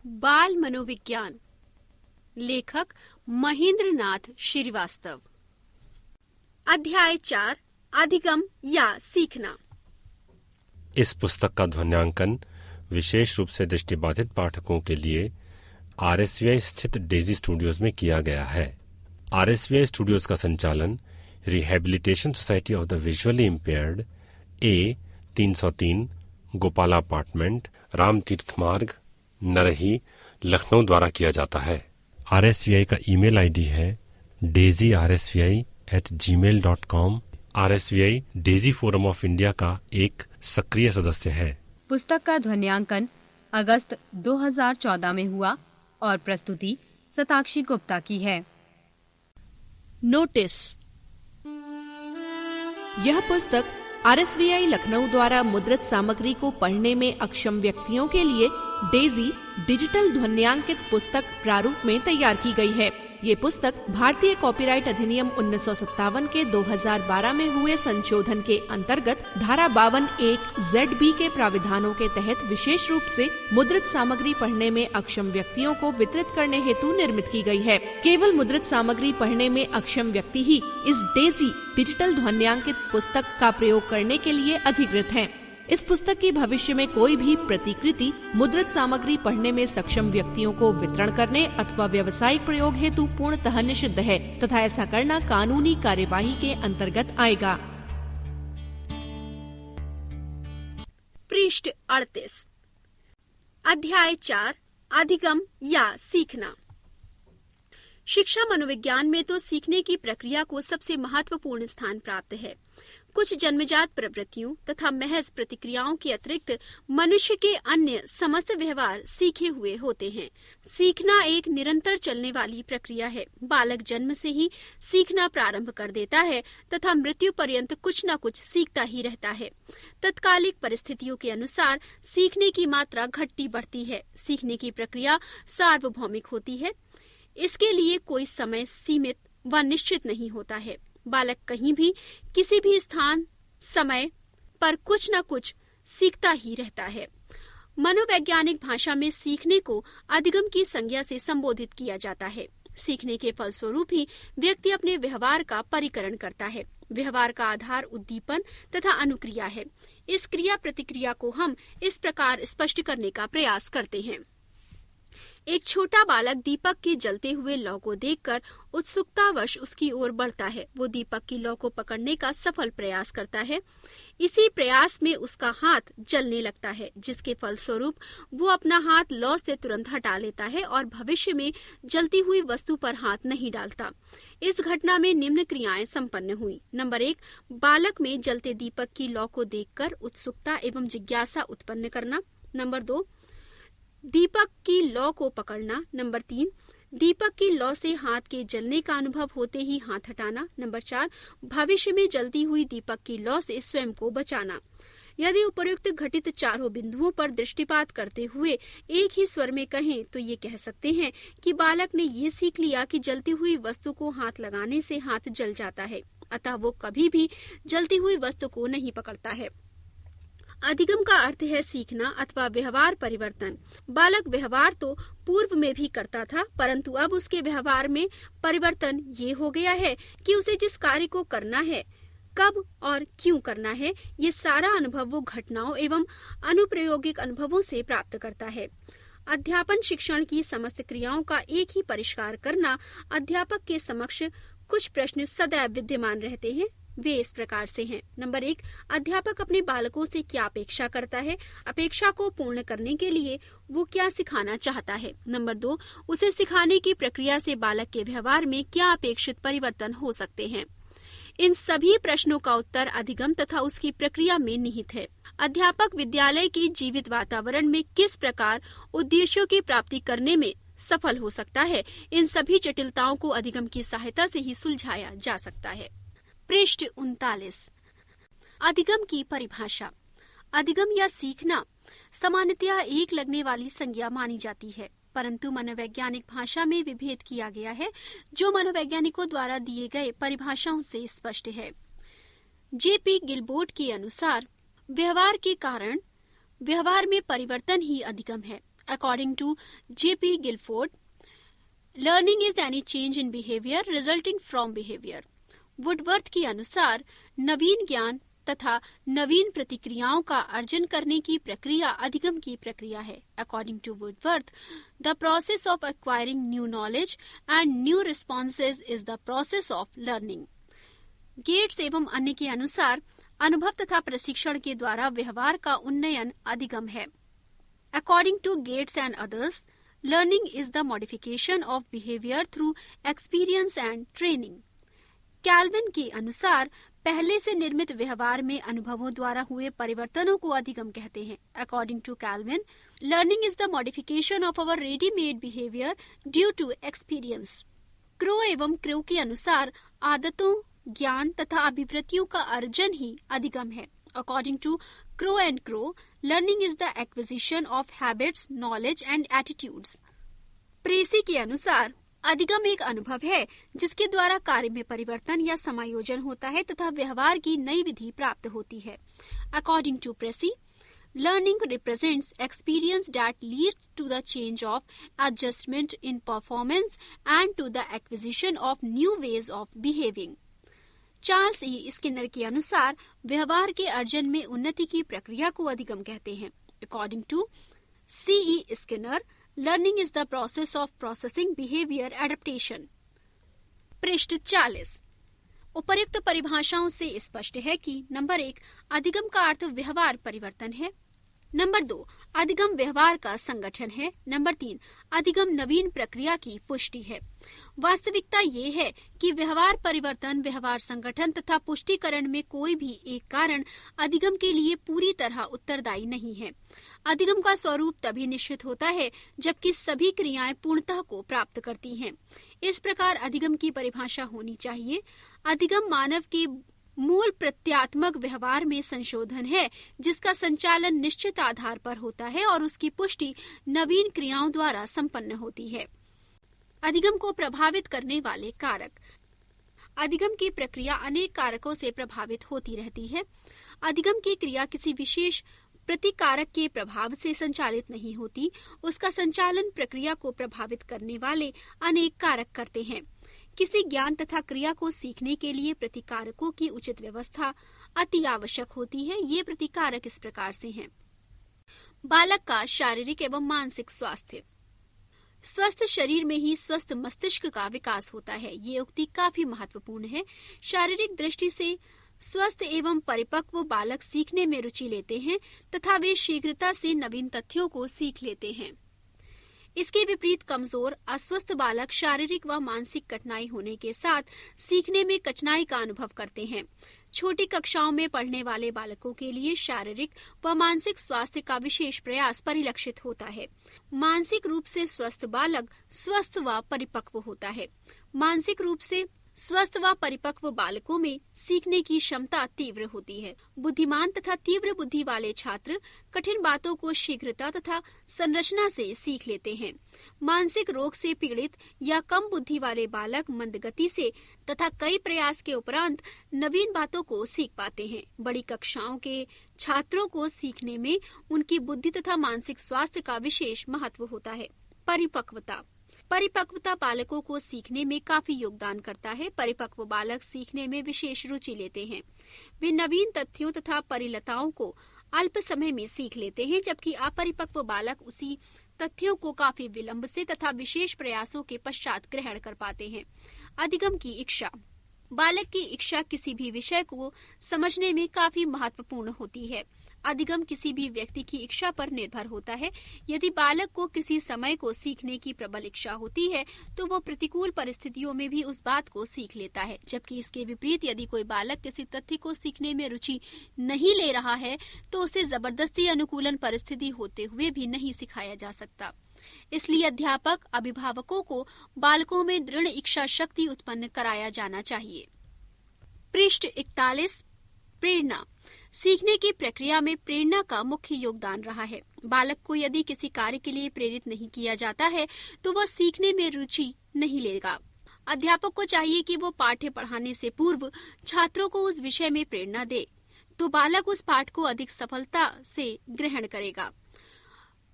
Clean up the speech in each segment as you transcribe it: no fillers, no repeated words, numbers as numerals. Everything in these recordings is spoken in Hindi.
बाल मनोविज्ञान, लेखक महेंद्र नाथ श्रीवास्तव। अध्याय 4, अधिगम या सीखना। इस पुस्तक का ध्वन्यांकन विशेष रूप से दृष्टिबाधित पाठकों के लिए RSVI स्थित डेजी स्टूडियोज में किया गया है। RSVI स्टूडियोज का संचालन rehabilitation society of the visually impaired A303 Gopala apartment, Ram तीर्थ मार्ग, नरही, लखनऊ द्वारा किया जाता है। RSVI का ईमेल आईडी है daisyrsvi@gmail.com। RSVI Daisy forum of India का एक सक्रिय सदस्य है। पुस्तक का ध्वन्यांकन अगस्त 2014 में हुआ और प्रस्तुति सताक्षी गुप्ता की है। नोटिस। यह पुस्तक RSVI लखनऊ द्वारा मुद्रित सामग्री को पढ़ने में अक्षम व्यक्तियों के लिए डेजी डिजिटल ध्वन्यांकित पुस्तक प्रारूप में तैयार की गई है। ये पुस्तक भारतीय कॉपीराइट अधिनियम 1957 के 2012 में हुए संशोधन के अंतर्गत धारा 52(1) ZB के प्राविधानों के तहत विशेष रूप से मुद्रित सामग्री पढ़ने में अक्षम व्यक्तियों को वितरित करने हेतु निर्मित की गई है। केवल मुद्रित सामग्री पढ़ने में अक्षम व्यक्ति ही इस डेजी डिजिटल ध्वन्यांकित पुस्तक का प्रयोग करने के लिए अधिकृत हैं। इस पुस्तक की भविष्य में कोई भी प्रतिकृति मुद्रित सामग्री पढ़ने में सक्षम व्यक्तियों को वितरण करने अथवा व्यावसायिक प्रयोग हेतु पूर्णतः निषिद्ध है तथा ऐसा करना कानूनी कार्यवाही के अंतर्गत आएगा। पृष्ठ 38। अध्याय 4, अधिगम या सीखना। शिक्षा मनोविज्ञान में तो सीखने की प्रक्रिया को सबसे महत्वपूर्ण स्थान प्राप्त है। कुछ जन्मजात प्रवृत्तियों तथा महज प्रतिक्रियाओं के अतिरिक्त मनुष्य के अन्य समस्त व्यवहार सीखे हुए होते हैं। सीखना एक निरंतर चलने वाली प्रक्रिया है। बालक जन्म से ही सीखना प्रारंभ कर देता है तथा मृत्यु पर्यंत कुछ न कुछ सीखता ही रहता है। तत्कालिक परिस्थितियों के अनुसार सीखने की मात्रा घटती बढ़ती है। सीखने की प्रक्रिया सार्वभौमिक होती है। इसके लिए कोई समय सीमित व निश्चित नहीं होता है। बालक कहीं भी किसी भी स्थान समय पर कुछ न कुछ सीखता ही रहता है। मनोवैज्ञानिक भाषा में सीखने को अधिगम की संज्ञा से संबोधित किया जाता है। सीखने के फलस्वरूप ही व्यक्ति अपने व्यवहार का परिकरण करता है। व्यवहार का आधार उद्दीपन तथा अनुक्रिया है। इस क्रिया प्रतिक्रिया को हम इस प्रकार स्पष्ट करने का प्रयास करते हैं। एक छोटा बालक दीपक के जलते हुए लौ को देखकर उत्सुकतावश उसकी ओर बढ़ता है। वो दीपक की लौ को पकड़ने का सफल प्रयास करता है। इसी प्रयास में उसका हाथ जलने लगता है, जिसके फलस्वरूप वो अपना हाथ लौ से तुरंत हटा लेता है और भविष्य में जलती हुई वस्तु पर हाथ नहीं डालता। इस घटना में निम्न क्रियाएं संपन्न हुई। नंबर 1, बालक में जलते दीपक की लौ को देखकर उत्सुकता एवं जिज्ञासा उत्पन्न करना। नंबर 2, दीपक की लौ को पकड़ना। नंबर 3, दीपक की लौ से हाथ के जलने का अनुभव होते ही हाथ हटाना। नंबर 4, भविष्य में जलती हुई दीपक की लौ से स्वयं को बचाना। यदि उपर्युक्त घटित चारों बिंदुओं पर दृष्टिपात करते हुए एक ही स्वर में कहें तो ये कह सकते हैं कि बालक ने ये सीख लिया कि जलती हुई वस्तु को हाथ लगाने से हाथ जल जाता है, अतः वो कभी भी जलती हुई वस्तु को नहीं पकड़ता है। अधिगम का अर्थ है सीखना अथवा व्यवहार परिवर्तन। बालक व्यवहार तो पूर्व में भी करता था, परंतु अब उसके व्यवहार में परिवर्तन ये हो गया है कि उसे जिस कार्य को करना है, कब और क्यों करना है, ये सारा अनुभव वो घटनाओं एवं अनुप्रयोगिक अनुभवों से प्राप्त करता है। अध्यापन शिक्षण की समस्त क्रियाओं का एक ही परिष्कार करना। अध्यापक के समक्ष कुछ प्रश्न सदैव विद्यमान रहते हैं। वे इस प्रकार से हैं। नंबर 1, अध्यापक अपने बालकों से क्या अपेक्षा करता है, अपेक्षा को पूर्ण करने के लिए वो क्या सिखाना चाहता है। नंबर 2, उसे सिखाने की प्रक्रिया से बालक के व्यवहार में क्या अपेक्षित परिवर्तन हो सकते हैं। इन सभी प्रश्नों का उत्तर अधिगम तथा उसकी प्रक्रिया में निहित है। अध्यापक विद्यालय के जीवित वातावरण में किस प्रकार उद्देश्यों की प्राप्ति करने में सफल हो सकता है, इन सभी जटिलताओं को अधिगम की सहायता से ही सुलझाया जा सकता है। पृष्ठ 39। अधिगम की परिभाषा। अधिगम या सीखना सामान्यतया एक लगने वाली संज्ञा मानी जाती है, परंतु मनोवैज्ञानिक भाषा में विभेद किया गया है, जो मनोवैज्ञानिकों द्वारा दिए गए परिभाषाओं से स्पष्ट है। J.P. गिलबोर्ट के अनुसार व्यवहार के कारण व्यवहार में परिवर्तन ही अधिगम है। According to J.P. Guilford, learning is any change in behavior resulting from behavior. Woodworth के अनुसार नवीन ज्ञान तथा नवीन प्रतिक्रियाओं का अर्जन करने की प्रक्रिया अधिगम की प्रक्रिया है. According to Woodworth, the process of acquiring new knowledge and new responses is the process of learning. Gates एवं अन्य के अनुसार अनुभव तथा प्रशिक्षण के द्वारा व्यवहार का उन्नयन अधिगम है. According to Gates and others, learning is the modification of behavior through experience and training. Calvin के अनुसार पहले से निर्मित व्यवहार में अनुभवों द्वारा हुए परिवर्तनों को अधिगम कहते हैं. According to Calvin, learning is the modification of our ready-made behavior due to experience. Crow एवं क्रो के अनुसार आदतों, ज्ञान तथा अभिवृत्तियों का अर्जन ही अधिगम है. According to Crow and Crow, learning is the acquisition of habits, knowledge and attitudes. प्रेसी के अनुसार अधिगम एक अनुभव है जिसके द्वारा कार्य में परिवर्तन या समायोजन होता है तथा व्यवहार की नई विधि प्राप्त होती है. According to Pressy, learning represents experience that leads to the change of adjustment in performance and to the acquisition of new ways of behaving. Charles E Skinner के अनुसार व्यवहार के अर्जन में उन्नति की प्रक्रिया को अधिगम कहते हैं. According to C.E. Skinner, learning is the process of processing behavior adaptation. पृष्ठ 40. उपर्युक्त परिभाषाओं से स्पष्ट है कि नंबर 1, अधिगम का अर्थ व्यवहार परिवर्तन है. नंबर 2, अधिगम व्यवहार का संगठन है. नंबर 3, अधिगम नवीन प्रक्रिया की पुष्टि है. वास्तविकता ये है कि व्यवहार परिवर्तन, व्यवहार संगठन तथा पुष्टिकरण में कोई भी एक कारण अधिगम के लिए पूरी तरह उत्तरदायी नहीं है. अधिगम का स्वरूप तभी निश्चित होता है जबकि सभी क्रियाएं पूर्णतः को प्राप्त करती हैं. इस प्रकार अधिगम की परिभाषा होनी चाहिए. अधिगम मानव के मूल प्रत्यात्मक व्यवहार में संशोधन है जिसका संचालन निश्चित आधार पर होता है और उसकी पुष्टि नवीन क्रियाओं द्वारा संपन्न होती है. अधिगम को प्रभावित करने वाले कारक. अधिगम की प्रक्रिया अनेक कारकों से प्रभावित होती रहती है. अधिगम की क्रिया किसी विशेष प्रतिकारक के प्रभाव से संचालित नहीं होती. उसका संचालन प्रक्रिया को प्रभावित करने वाले अनेक कारक करते हैं. किसी ज्ञान तथा क्रिया को सीखने के लिए प्रतिकारकों की उचित व्यवस्था अति आवश्यक होती है. ये प्रतिकारक इस प्रकार से हैं. बालक का शारीरिक एवं मानसिक स्वास्थ्य. स्वस्थ शरीर में ही स्वस्थ मस्तिष्क का विकास होता है. ये उक्ति काफी महत्वपूर्ण है. शारीरिक दृष्टि से स्वस्थ एवं परिपक्व बालक सीखने में रुचि लेते हैं तथा वे शीघ्रता से नवीन तथ्यों को सीख लेते हैं. इसके विपरीत कमजोर, अस्वस्थ बालक शारीरिक व मानसिक कठिनाई होने के साथ सीखने में कठिनाई का अनुभव करते हैं. छोटी कक्षाओं में पढ़ने वाले बालकों के लिए शारीरिक व मानसिक स्वास्थ्य का विशेष प्रयास परिलक्षित होता है. मानसिक रूप से स्वस्थ बालक स्वस्थ व परिपक्व होता है. मानसिक रूप से स्वस्थ व परिपक्व बालकों में सीखने की क्षमता तीव्र होती है. बुद्धिमान तथा तीव्र बुद्धि वाले छात्र कठिन बातों को शीघ्रता तथा संरचना से सीख लेते हैं. मानसिक रोग से पीड़ित या कम बुद्धि वाले बालक मंद गति से तथा कई प्रयास के उपरांत नवीन बातों को सीख पाते हैं. बड़ी कक्षाओं के छात्रों को सीखने में उनकी बुद्धि तथा मानसिक स्वास्थ्य का विशेष महत्व होता है. परिपक्वता बालकों को सीखने में काफी योगदान करता है. परिपक्व बालक सीखने में विशेष रुचि लेते हैं. वे नवीन तथ्यों तथा परिलताओं को अल्प समय में सीख लेते हैं, जबकि अपरिपक्व बालक उसी तथ्यों को काफी विलंब से तथा विशेष प्रयासों के पश्चात ग्रहण कर पाते हैं. अधिगम की इच्छा. बालक की इच्छा किसी भी विषय को समझने में काफी महत्वपूर्ण होती है. अधिगम किसी भी व्यक्ति की इच्छा पर निर्भर होता है. यदि बालक को किसी समय को सीखने की प्रबल इच्छा होती है तो वो प्रतिकूल परिस्थितियों में भी उस बात को सीख लेता है, जबकि इसके विपरीत यदि कोई बालक किसी तथ्य को सीखने में रुचि नहीं ले रहा है तो उसे जबरदस्ती अनुकूलन परिस्थिति होते हुए भी नहीं सिखाया जा सकता. इसलिए अध्यापक, अभिभावकों को बालकों में दृढ़ इच्छा शक्ति उत्पन्न कराया जाना चाहिए. पृष्ठ 41. प्रेरणा. सीखने की प्रक्रिया में प्रेरणा का मुख्य योगदान रहा है. बालक को यदि किसी कार्य के लिए प्रेरित नहीं किया जाता है तो वह सीखने में रुचि नहीं लेगा. अध्यापक को चाहिए कि वो पाठ्य पढ़ाने से पूर्व छात्रों को उस विषय में प्रेरणा दे, तो बालक उस पाठ को अधिक सफलता से ग्रहण करेगा.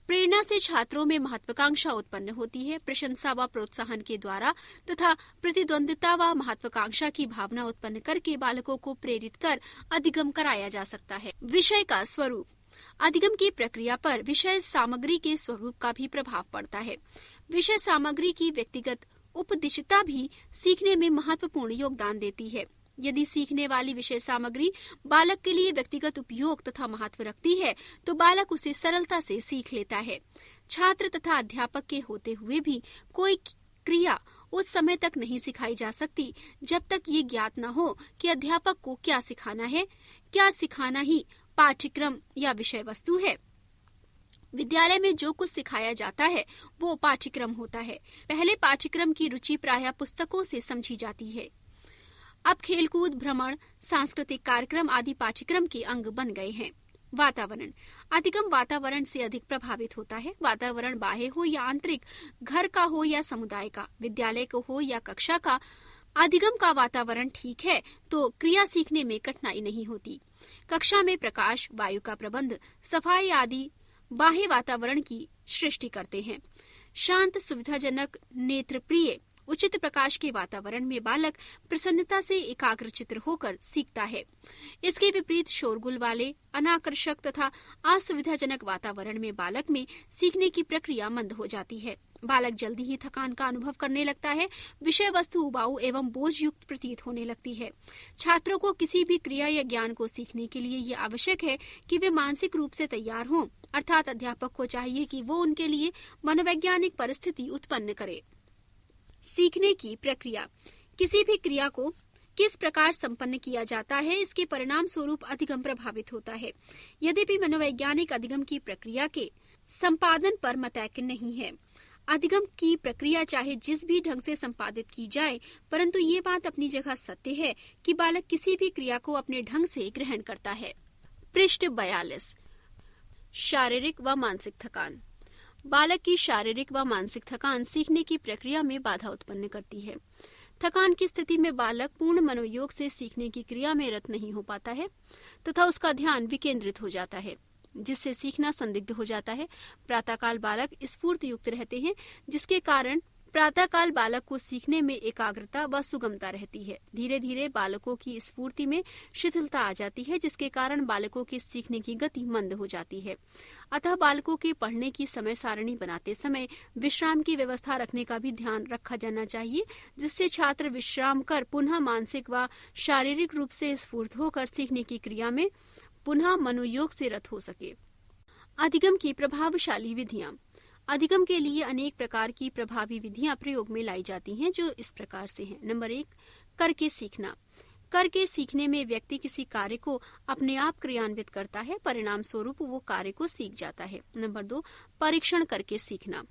प्रेरणा से छात्रों में महत्वाकांक्षा उत्पन्न होती है। प्रशंसा व प्रोत्साहन के द्वारा तथा प्रतिद्वंदिता व महत्वाकांक्षा की भावना उत्पन्न करके बालकों को प्रेरित कर अधिगम कराया जा सकता है। विषय का स्वरूप। अधिगम की प्रक्रिया पर विषय सामग्री के स्वरूप का भी प्रभाव पड़ता है। विषय सामग्री की व्यक्तिगत उपदिष्टता भी सीखने में महत्वपूर्ण योगदान देती है। यदि सीखने वाली विषय सामग्री बालक के लिए व्यक्तिगत उपयोग तथा महत्व रखती है तो बालक उसे सरलता से सीख लेता है। छात्र तथा अध्यापक के होते हुए भी कोई क्रिया उस समय तक नहीं सिखाई जा सकती जब तक ये ज्ञात न हो कि अध्यापक को क्या सिखाना है। क्या सिखाना ही पाठ्यक्रम या विषय वस्तु है। विद्यालय में जो कुछ सिखाया जाता है वो पाठ्यक्रम होता है। पहले पाठ्यक्रम की रुचि प्रायः पुस्तकों से समझी जाती है। अब खेलकूद, भ्रमण, सांस्कृतिक कार्यक्रम आदि पाठ्यक्रम के अंग बन गए हैं। वातावरण। अधिगम वातावरण से अधिक प्रभावित होता है। वातावरण बाह्य हो या आंतरिक, घर का हो या समुदाय का, विद्यालय का हो या कक्षा का, अधिगम का वातावरण ठीक है तो क्रिया सीखने में कठिनाई नहीं होती। कक्षा में प्रकाश, वायु का प्रबंध, सफाई आदि बाह्य वातावरण की सृष्टि करते हैं। शांत, सुविधाजनक, नेत्रप्रिय, उचित प्रकाश के वातावरण में बालक प्रसन्नता से एकाग्रचित्त होकर सीखता है। इसके विपरीत शोरगुल वाले, अनाकर्षक तथा असुविधाजनक वातावरण में बालक में सीखने की प्रक्रिया मंद हो जाती है। बालक जल्दी ही थकान का अनुभव करने लगता है। विषय वस्तु उबाऊ एवं बोझ युक्त प्रतीत होने लगती है। छात्रों को किसी भी क्रिया या ज्ञान को सीखने के लिए ये आवश्यक है कि वे मानसिक रूप से तैयार हों, अर्थात अध्यापक को चाहिए कि वो उनके लिए मनोवैज्ञानिक परिस्थिति उत्पन्न करे। सीखने की प्रक्रिया। किसी भी क्रिया को किस प्रकार संपन्न किया जाता है इसके परिणाम स्वरूप अधिगम प्रभावित होता है। यद्यपि मनोवैज्ञानिक अधिगम की प्रक्रिया के संपादन पर मतैक्य नहीं है। अधिगम की प्रक्रिया चाहे जिस भी ढंग से संपादित की जाए, परंतु ये बात अपनी जगह सत्य है कि बालक किसी भी क्रिया को अपने ढंग से ग्रहण करता है। पृष्ठ 42। शारीरिक व मानसिक थकान। बालक की शारीरिक व मानसिक थकान सीखने की प्रक्रिया में बाधा उत्पन्न करती है। थकान की स्थिति में बालक पूर्ण मनोयोग से सीखने की क्रिया में रत नहीं हो पाता है तथा उसका ध्यान विकेंद्रित हो जाता है, जिससे सीखना संदिग्ध हो जाता है। प्रातःकाल बालक स्फूर्त युक्त रहते हैं, जिसके कारण प्रातःकाल बालक को सीखने में एकाग्रता व सुगमता रहती है। धीरे धीरे बालकों की स्फूर्ति में शिथिलता आ जाती है, जिसके कारण बालकों के सीखने की गति मंद हो जाती है। अतः बालकों के पढ़ने की समय सारणी बनाते समय विश्राम की व्यवस्था रखने का भी ध्यान रखा जाना चाहिए, जिससे छात्र विश्राम कर पुनः मानसिक व शारीरिक रूप से स्फूर्त होकर सीखने की क्रिया में पुनः मनोयोग से रत हो सके। अधिगम की प्रभावशाली विधियां। अधिगम के लिए अनेक प्रकार की प्रभावी विधियां प्रयोग में लाई जाती हैं, जो इस प्रकार से हैं। नंबर 1, करके सीखना। करके सीखने में व्यक्ति किसी कार्य को अपने आप क्रियान्वित करता है, परिणाम स्वरूप वो कार्य को सीख जाता है। नंबर 2, परीक्षण करके सीखना।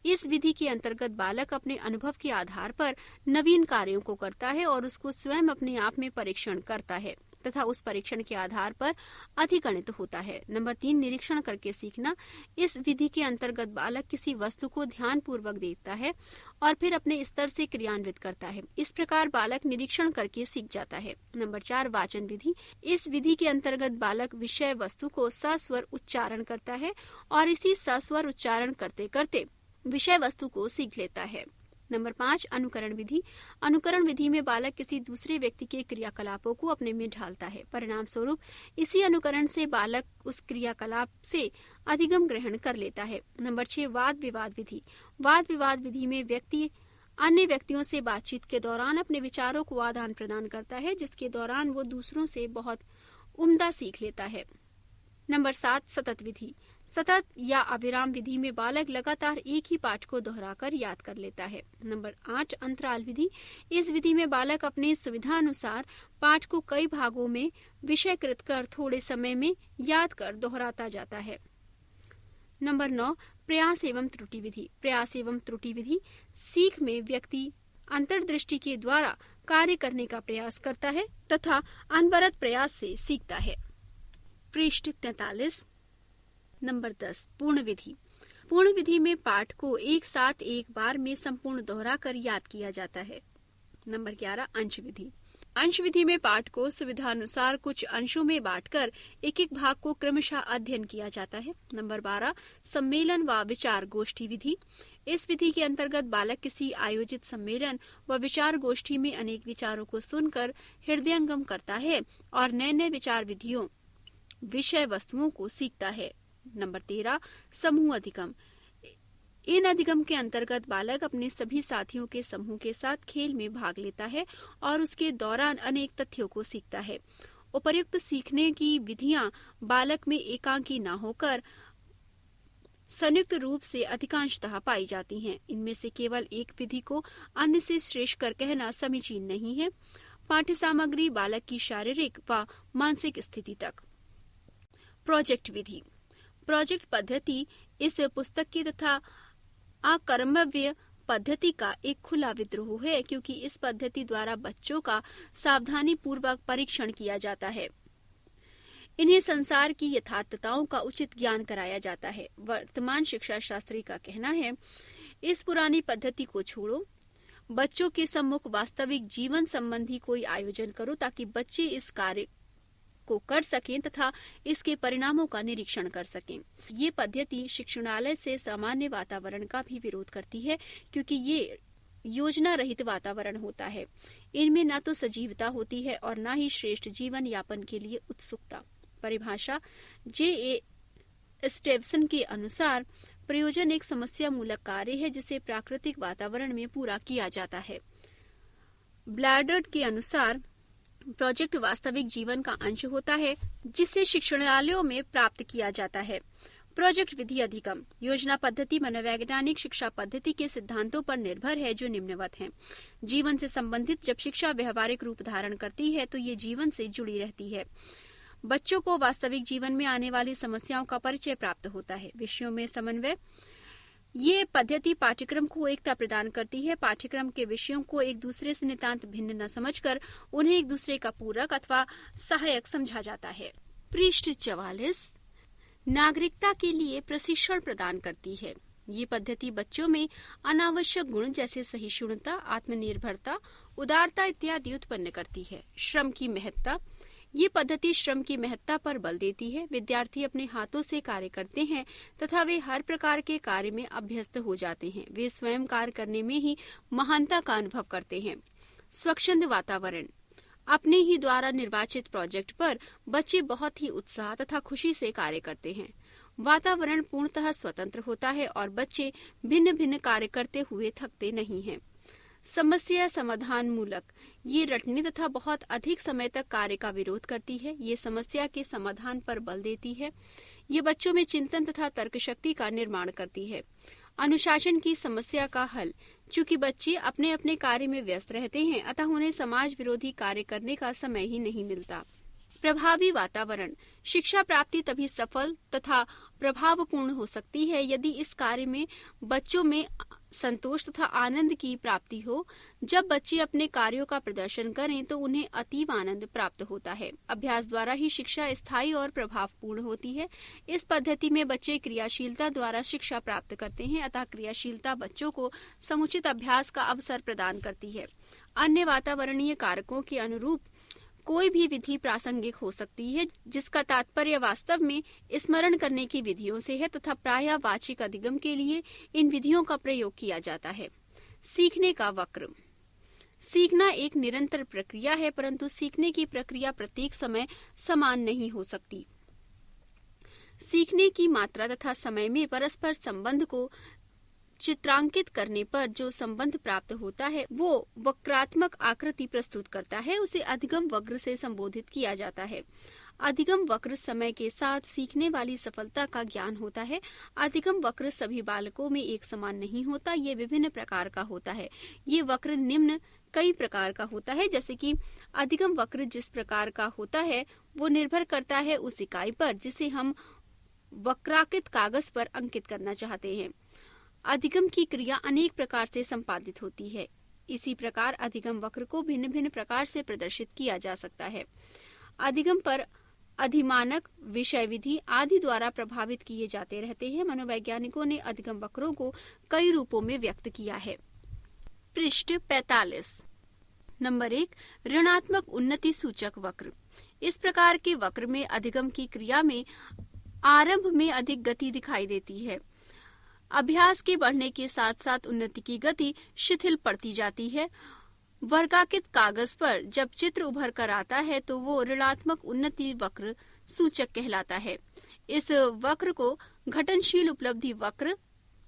इस विधि के अंतर्गत बालक अपने अनुभव के आधार पर नवीन कार्यों को करता है और उसको स्वयं अपने आप में परीक्षण करता है तथा उस परीक्षण के आधार पर अधिगणित होता है। नंबर 3, निरीक्षण करके सीखना। इस विधि के अंतर्गत बालक किसी वस्तु को ध्यान पूर्वक देखता है और फिर अपने स्तर से क्रियान्वित करता है। इस प्रकार बालक निरीक्षण करके सीख जाता है। नंबर 4, वाचन विधि। इस विधि के अंतर्गत बालक विषय वस्तु को सस्वर उच्चारण करता है और इसी सस्वर उच्चारण करते करते विषय वस्तु को सीख लेता है। नंबर 5, अनुकरण विधि। अनुकरण विधि में बालक किसी दूसरे व्यक्ति के क्रियाकलापों को अपने में ढालता है। परिणाम स्वरूप इसी अनुकरण से बालक उस क्रियाकलाप से अधिगम ग्रहण कर लेता है। नंबर 6, वाद विवाद विधि। वाद विवाद विधि में व्यक्ति अन्य व्यक्तियों से बातचीत के दौरान अपने विचारों को आदान प्रदान करता है, जिसके दौरान वो दूसरों से बहुत उम्दा सीख लेता है। नंबर 7, सतत विधि। सतत या अविराम विधि में बालक लगातार एक ही पाठ को दोहराकर याद कर लेता है। नंबर 8, अंतराल विधि। इस विधि में बालक अपनी सुविधा अनुसार पाठ को कई भागों में विषयकृत कर थोड़े समय में याद कर दोहराता जाता है। नंबर 9, प्रयास एवं त्रुटि विधि। प्रयास एवं त्रुटि विधि सीख में व्यक्ति अंतर्दृष्टि के द्वारा कार्य करने का प्रयास करता है तथा अनवरत प्रयास से सीखता है। पृष्ठ 43। नंबर 10, पूर्ण विधि। पूर्ण विधि में पाठ को एक साथ एक बार में संपूर्ण दोहरा कर याद किया जाता है। नंबर 11, अंश विधि। अंश विधि में पाठ को सुविधानुसार कुछ अंशों में बांटकर एक एक भाग को क्रमशः अध्ययन किया जाता है। नंबर 12, सम्मेलन व विचार गोष्ठी विधि। इस विधि के अंतर्गत बालक किसी आयोजित सम्मेलन व विचार गोष्ठी में अनेक विचारों को सुनकर हृदयंगम करता है और नए नए विचार विधियों विषय वस्तुओं को सीखता है। नंबर 13, समूह अधिगम। इन अधिगम के अंतर्गत बालक अपने सभी साथियों के समूह के साथ खेल में भाग लेता है और उसके दौरान अनेक तथ्यों को सीखता है। उपर्युक्त सीखने की विधियां बालक में एकांकी न होकर संयुक्त रूप से अधिकांशतः पाई जाती हैं। इनमें से केवल एक विधि को अन्य से श्रेष्ठ कर कहना समीचीन नहीं है। पाठ्य सामग्री बालक की शारीरिक व मानसिक स्थिति तक। प्रोजेक्ट विधि। प्रोजेक्ट पद्धति इस पुस्तक की तथा अकर्मव्य पद्धति का एक खुला विद्रोह है, क्योंकि इस पद्धति द्वारा बच्चों का सावधानी पूर्वक परीक्षण किया जाता है। इन्हें संसार की यथार्थताओं का उचित ज्ञान कराया जाता है। वर्तमान शिक्षा शास्त्री का कहना है, इस पुरानी पद्धति को छोड़ो, बच्चों के सम्मुख वास्तविक जीवन संबंधी कोई आयोजन करो ताकि बच्चे इस कार्य को कर सकें तथा इसके परिणामों का निरीक्षण कर सकें। ये पद्धति शिक्षणालय से सामान्य वातावरण का भी विरोध करती है, क्योंकि ये योजना रहित वातावरण होता है। इनमें न तो सजीवता होती है और न ही श्रेष्ठ जीवन यापन के लिए उत्सुकता। परिभाषा J.A. स्टेवसन के अनुसार प्रयोजन एक समस्या मूलक कार्य है जिसे प्राकृतिक वातावरण में पूरा किया जाता है। ब्लैडर्ड के अनुसार प्रोजेक्ट वास्तविक जीवन का अंश होता है जिसे शिक्षणालयों में प्राप्त किया जाता है। प्रोजेक्ट विधि अधिगम योजना पद्धति मनोवैज्ञानिक शिक्षा पद्धति के सिद्धांतों पर निर्भर है जो निम्नवत हैं। जीवन से संबंधित जब शिक्षा व्यवहारिक रूप धारण करती है तो ये जीवन से जुड़ी रहती है। बच्चों को वास्तविक जीवन में आने वाली समस्याओं का परिचय प्राप्त होता है। विषयों में समन्वय। ये पद्धति पाठ्यक्रम को एकता प्रदान करती है। पाठ्यक्रम के विषयों को एक दूसरे से नितांत भिन्न न समझकर उन्हें एक दूसरे का पूरक अथवा सहायक समझा जाता है। पृष्ठ 44 नागरिकता के लिए प्रशिक्षण प्रदान करती है। ये पद्धति बच्चों में अनावश्यक गुण जैसे सहिष्णुता, आत्मनिर्भरता, उदारता इत्यादि उत्पन्न करती है। श्रम की महत्ता। ये पद्धति श्रम की महत्ता पर बल देती है। विद्यार्थी अपने हाथों से कार्य करते हैं तथा वे हर प्रकार के कार्य में अभ्यस्त हो जाते हैं। वे स्वयं कार्य करने में ही महानता का अनुभव करते हैं। स्वच्छंद वातावरण। अपने ही द्वारा निर्वाचित प्रोजेक्ट पर बच्चे बहुत ही उत्साह तथा खुशी से कार्य करते हैं। वातावरण पूर्णतः स्वतंत्र होता है और बच्चे भिन्न भिन्न कार्य करते हुए थकते नहीं हैं। समस्या समाधान मूलक। ये रटने तथा बहुत अधिक समय तक कार्य का विरोध करती है। ये समस्या के समाधान पर बल देती है। ये बच्चों में चिंतन तथा तर्क शक्ति का निर्माण करती है। अनुशासन की समस्या का हल। चूंकि बच्चे अपने अपने कार्य में व्यस्त रहते हैं अतः उन्हें समाज विरोधी कार्य करने का समय ही नहीं मिलता। प्रभावी वातावरण। शिक्षा प्राप्ति तभी सफल तथा प्रभावपूर्ण हो सकती है यदि इस कार्य में बच्चों में संतोष तथा आनंद की प्राप्ति हो। जब बच्चे अपने कार्यों का प्रदर्शन करें तो उन्हें अतीव आनंद प्राप्त होता है। अभ्यास द्वारा ही शिक्षा स्थायी और प्रभावपूर्ण होती है। इस पद्धति में बच्चे क्रियाशीलता द्वारा शिक्षा प्राप्त करते हैं अतः क्रियाशीलता बच्चों को समुचित अभ्यास का अवसर प्रदान करती है। अन्य वातावरणीय कारकों के अनुरूप कोई भी विधि प्रासंगिक हो सकती है जिसका तात्पर्य वास्तव में स्मरण करने की विधियों से है तथा प्रायः वाचिक अधिगम के लिए इन विधियों का प्रयोग किया जाता है। सीखने का वक्र। सीखना एक निरंतर प्रक्रिया है परंतु सीखने की प्रक्रिया प्रत्येक समय समान नहीं हो सकती। सीखने की मात्रा तथा समय में परस्पर संबंध को चित्रांकित करने पर जो संबंध प्राप्त होता है वो वक्रात्मक आकृति प्रस्तुत करता है। उसे अधिगम वक्र से संबोधित किया जाता है। अधिगम वक्र समय के साथ सीखने वाली सफलता का ज्ञान होता है। अधिगम वक्र सभी बालकों में एक समान नहीं होता। ये विभिन्न प्रकार का होता है। ये वक्र निम्न कई प्रकार का होता है। जैसे कि अधिगम वक्र जिस प्रकार का होता है वो निर्भर करता है उस इकाई पर जिसे हम वक्राकृत कागज पर अंकित करना चाहते हैं। अधिगम की क्रिया अनेक प्रकार से संपादित होती है। इसी प्रकार अधिगम वक्र को भिन्न भिन्न प्रकार से प्रदर्शित किया जा सकता है। अधिगम पर अधिमानक, विषय विधि आदि द्वारा प्रभावित किए जाते रहते हैं। मनोवैज्ञानिकों ने अधिगम वक्रों को कई रूपों में व्यक्त किया है। पृष्ठ 45 नंबर 1, ऋणात्मक उन्नति सूचक वक्र। इस प्रकार के वक्र में अधिगम की क्रिया में आरंभ में अधिक गति दिखाई देती है। अभ्यास के बढ़ने के साथ साथ उन्नति की गति शिथिल पड़ती जाती है। वर्गाकृत कागज पर जब चित्र उभर कर आता है तो वो ऋणात्मक उन्नति वक्र सूचक कहलाता है। इस वक्र को घटनशील उपलब्धि वक्र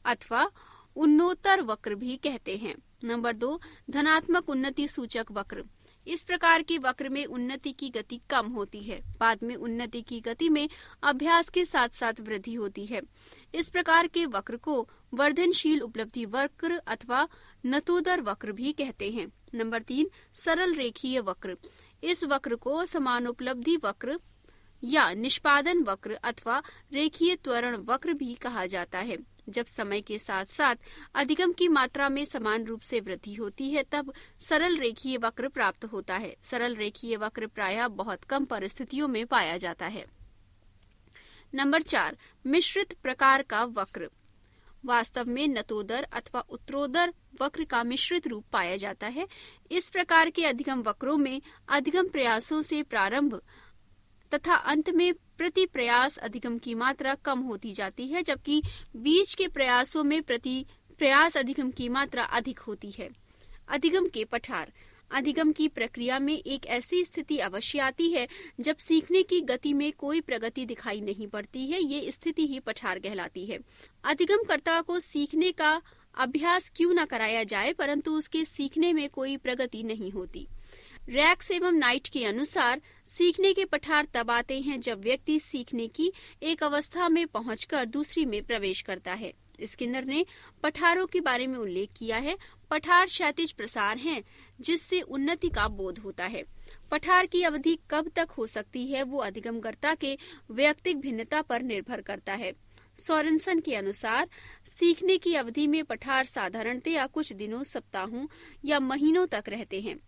अथवा उन्नोत्तर वक्र भी कहते हैं। नंबर 2, धनात्मक उन्नति सूचक वक्र। इस प्रकार के वक्र में उन्नति की गति कम होती है। बाद में उन्नति की गति में अभ्यास के साथ साथ वृद्धि होती है। इस प्रकार के वक्र को वर्धनशील उपलब्धि वक्र अथवा नतोदर वक्र भी कहते हैं। नंबर 3, सरल रेखीय वक्र। इस वक्र को समानुपलब्धि वक्र या निष्पादन वक्र अथवा रेखीय त्वरण वक्र भी कहा जाता है। जब समय के साथ साथ अधिगम की मात्रा में समान रूप से वृद्धि होती है तब सरल रेखीय वक्र प्राप्त होता है। सरल रेखीय वक्र प्रायः बहुत कम परिस्थितियों में पाया जाता है। नंबर 4, मिश्रित प्रकार का वक्र। वास्तव में नतोदर अथवा उत्तरोदर वक्र का मिश्रित रूप पाया जाता है। इस प्रकार के अधिगम वक्रों में अधिगम प्रयासों से प्रारंभ तथा अंत में प्रति प्रयास अधिगम की मात्रा कम होती जाती है, जबकि बीच के प्रयासों में प्रति प्रयास अधिगम की मात्रा अधिक होती है। अधिगम के पठार। अधिगम की प्रक्रिया में एक ऐसी स्थिति अवश्य आती है जब सीखने की गति में कोई प्रगति दिखाई नहीं पड़ती है। ये स्थिति ही पठार कहलाती है। अधिगमकर्ता को सीखने का अभ्यास क्यों न कराया जाए, परंतु उसके सीखने में कोई प्रगति नहीं होती। रैक्स एवं नाइट के अनुसार सीखने के पठार तब आते हैं जब व्यक्ति सीखने की एक अवस्था में पहुंचकर दूसरी में प्रवेश करता है। स्किनर ने पठारों के बारे में उल्लेख किया है। पठार क्षैतिज प्रसार हैं जिससे उन्नति का बोध होता है। पठार की अवधि कब तक हो सकती है वो अधिगमकर्ता के वैयक्तिक भिन्नता पर निर्भर करता है। सोरेनसन के अनुसार सीखने की अवधि में पठार साधारणतया कुछ दिनों, सप्ताहों या महीनों तक रहते हैं।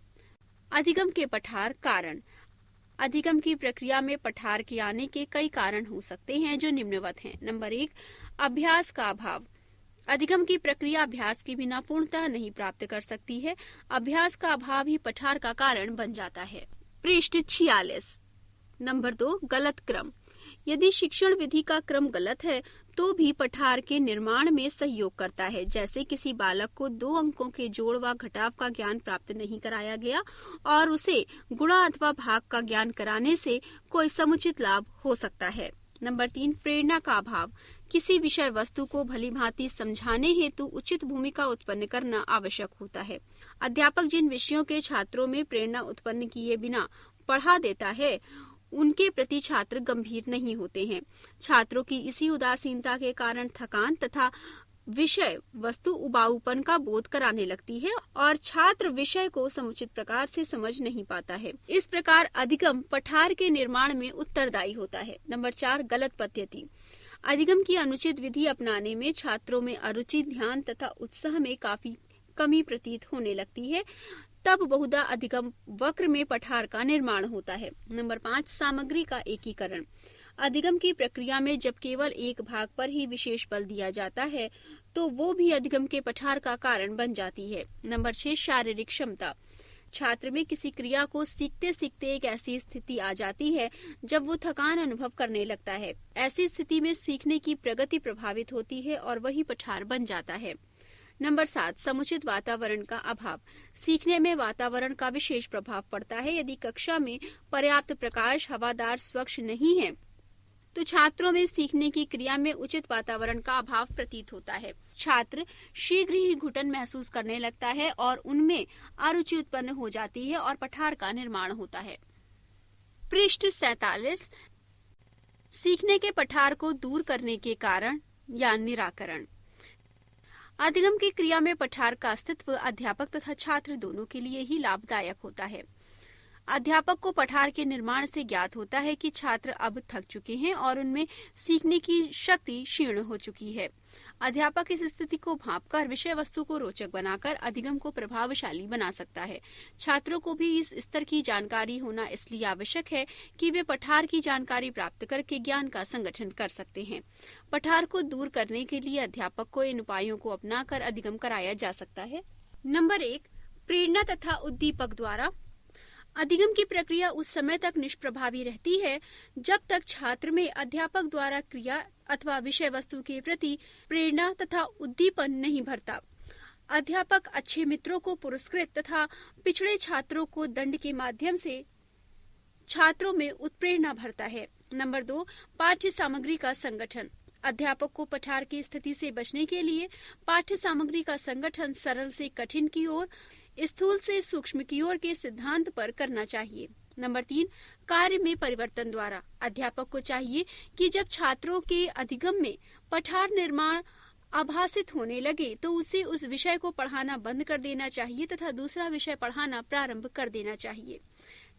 अधिगम के पठार कारण। अधिगम की प्रक्रिया में पठार के आने के कई कारण हो सकते हैं जो निम्नवत हैं। नंबर 1, अभ्यास का अभाव। अधिगम की प्रक्रिया अभ्यास के बिना पूर्णतः नहीं प्राप्त कर सकती है। अभ्यास का अभाव ही पठार का कारण बन जाता है। पृष्ठ 46। नंबर 2, गलत क्रम। यदि शिक्षण विधि का क्रम गलत है तो भी पठार के निर्माण में सहयोग करता है। जैसे किसी बालक को 2 अंकों के जोड़ व घटाव का ज्ञान प्राप्त नहीं कराया गया और उसे गुणा अथवा भाग का ज्ञान कराने से कोई समुचित लाभ हो सकता है। नंबर 3, प्रेरणा का अभाव। किसी विषय वस्तु को भलीभांति समझाने हेतु उचित भूमिका उत्पन्न करना आवश्यक होता है। अध्यापक जिन विषयों के छात्रों में प्रेरणा उत्पन्न किए बिना पढ़ा देता है उनके प्रति छात्र गंभीर नहीं होते हैं। छात्रों की इसी उदासीनता के कारण थकान तथा विषय वस्तु उबाऊपन का बोध कराने लगती है और छात्र विषय को समुचित प्रकार से समझ नहीं पाता है। इस प्रकार अधिगम पठार के निर्माण में उत्तरदायी होता है। नंबर 4, गलत पद्धति। अधिगम की अनुचित विधि अपनाने में छात्रों में अरुचि, ध्यान तथा उत्साह में काफी कमी प्रतीत होने लगती है। तब बहुधा अधिगम वक्र में पठार का निर्माण होता है। नंबर 5, सामग्री का एकीकरण। अधिगम की प्रक्रिया में जब केवल एक भाग पर ही विशेष बल दिया जाता है तो वो भी अधिगम के पठार का कारण बन जाती है। नंबर 6, शारीरिक क्षमता। छात्र में किसी क्रिया को सीखते सीखते एक ऐसी स्थिति आ जाती है जब वो थकान अनुभव करने लगता है। ऐसी स्थिति में सीखने की प्रगति प्रभावित होती है और वही पठार बन जाता है। नंबर 7, समुचित वातावरण का अभाव। सीखने में वातावरण का विशेष प्रभाव पड़ता है। यदि कक्षा में पर्याप्त प्रकाश, हवादार, स्वच्छ नहीं है तो छात्रों में सीखने की क्रिया में उचित वातावरण का अभाव प्रतीत होता है। छात्र शीघ्र ही घुटन महसूस करने लगता है और उनमें अरुचि उत्पन्न हो जाती है और पठार का निर्माण होता है। पृष्ठ 47, सीखने के पठार को दूर करने के कारण या निराकरण। अधिगम की क्रिया में पठार का अस्तित्व अध्यापक तथा छात्र दोनों के लिए ही लाभदायक होता है। अध्यापक को पठार के निर्माण से ज्ञात होता है कि छात्र अब थक चुके हैं और उनमें सीखने की शक्ति क्षीण हो चुकी है। अध्यापक इस स्थिति को भांपकर विषय वस्तु को रोचक बनाकर अधिगम को प्रभावशाली बना सकता है। छात्रों को भी इस स्तर की जानकारी होना इसलिए आवश्यक है कि वे पठार की जानकारी प्राप्त करके ज्ञान का संगठन कर सकते हैं। पठार को दूर करने के लिए अध्यापक को इन उपायों को अपनाकर अधिगम कराया जा सकता है। नंबर 1, प्रेरणा तथा उद्दीपक द्वारा। अधिगम की प्रक्रिया उस समय तक निष्प्रभावी रहती है जब तक छात्र में अध्यापक द्वारा क्रिया अथवा विषय वस्तु के प्रति प्रेरणा तथा उद्दीपन नहीं भरता। अध्यापक अच्छे मित्रों को पुरस्कृत तथा पिछड़े छात्रों को दंड के माध्यम से छात्रों में उत्प्रेरणा भरता है। नंबर 2, पाठ्य सामग्री का संगठन। अध्यापक को पठार की स्थिति से बचने के लिए पाठ्य सामग्री का संगठन सरल से कठिन की ओर, स्थूल से सूक्ष्म की ओर के सिद्धांत पर करना चाहिए। नंबर 3, कार्य में परिवर्तन द्वारा। अध्यापक को चाहिए कि जब छात्रों के अधिगम में पठार निर्माण आभासित होने लगे तो उसे उस विषय को पढ़ाना बंद कर देना चाहिए तथा दूसरा विषय पढ़ाना प्रारंभ कर देना चाहिए।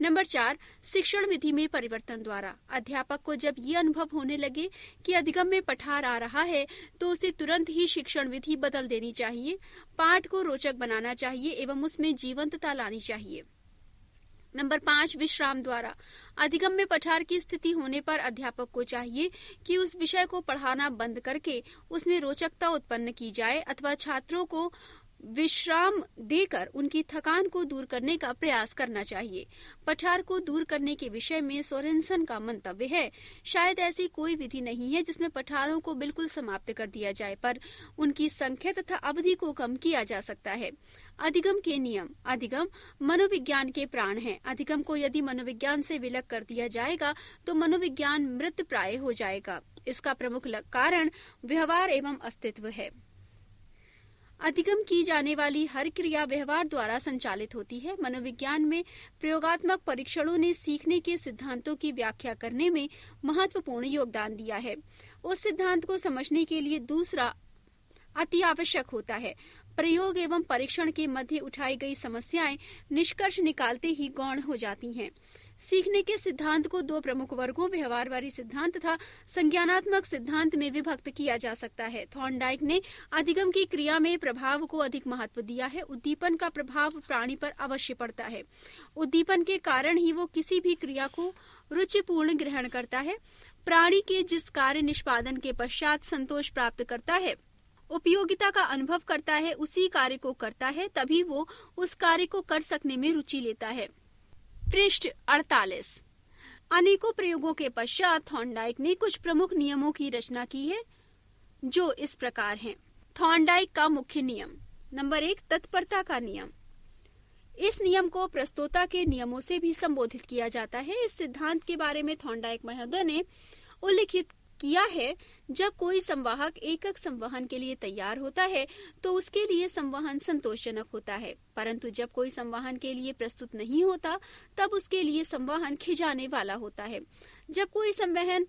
नंबर 4, शिक्षण विधि में परिवर्तन द्वारा। अध्यापक को जब ये अनुभव होने लगे कि अधिगम में पठार आ रहा है तो उसे तुरंत ही शिक्षण विधि बदल देनी चाहिए, पाठ को रोचक बनाना चाहिए एवं उसमें जीवंतता लानी चाहिए। नंबर 5, विश्राम द्वारा। अधिगम में पठार की स्थिति होने पर अध्यापक को चाहिए कि उस विषय को पढ़ाना बंद करके उसमें रोचकता उत्पन्न की जाए अथवा छात्रों को विश्राम देकर उनकी थकान को दूर करने का प्रयास करना चाहिए। पठार को दूर करने के विषय में सोरेनसन का मंतव्य है, शायद ऐसी कोई विधि नहीं है जिसमें पठारों को बिल्कुल समाप्त कर दिया जाए, पर उनकी संख्या तथा अवधि को कम किया जा सकता है। अधिगम के नियम। अधिगम मनोविज्ञान के प्राण हैं। अधिगम को यदि मनोविज्ञान से विलग कर दिया जाएगा तो मनोविज्ञान मृत प्राय हो जाएगा। इसका प्रमुख कारण व्यवहार एवं अस्तित्व है। अधिगम की जाने वाली हर क्रिया व्यवहार द्वारा संचालित होती है। मनोविज्ञान में प्रयोगात्मक परीक्षणों ने सीखने के सिद्धांतों की व्याख्या करने में महत्वपूर्ण योगदान दिया है। उस सिद्धांत को समझने के लिए दूसरा अति आवश्यक होता है। प्रयोग एवं परीक्षण के मध्य उठाई गई समस्याएं निष्कर्ष निकालते ही गौण हो जाती हैं। सीखने के सिद्धांत को 2 प्रमुख वर्गों व्यवहारवादी सिद्धांत तथा संज्ञानात्मक सिद्धांत में विभक्त किया जा सकता है। थॉर्नडाइक ने अधिगम की क्रिया में प्रभाव को अधिक महत्व दिया है। उद्दीपन का प्रभाव प्राणी पर अवश्य पड़ता है। उद्दीपन के कारण ही वो किसी भी क्रिया को रुचिपूर्ण ग्रहण करता है। प्राणी के जिस कार्य निष्पादन के पश्चात संतोष प्राप्त करता है, उपयोगिता का अनुभव करता है, उसी कार्य को करता है, तभी वो उस कार्य को कर सकने में रुचि लेता है। पृष्ठ 48। अनेकों प्रयोगों के पश्चात थॉर्नडाइक ने कुछ प्रमुख नियमों की रचना की है जो इस प्रकार हैं। थॉर्नडाइक का मुख्य नियम। नंबर 1, तत्परता का नियम। इस नियम को प्रस्तोता के नियमों से भी संबोधित किया जाता है। इस सिद्धांत के बारे में थॉर्नडाइक महोदय ने उल्लिखित किया है, जब कोई संवाहक एकक संवहन के लिए तैयार होता है तो उसके लिए संवहन संतोषजनक होता है, परंतु जब कोई संवहन के लिए प्रस्तुत नहीं होता तब उसके लिए संवहन खिंचाने वाला होता है। जब कोई संवहन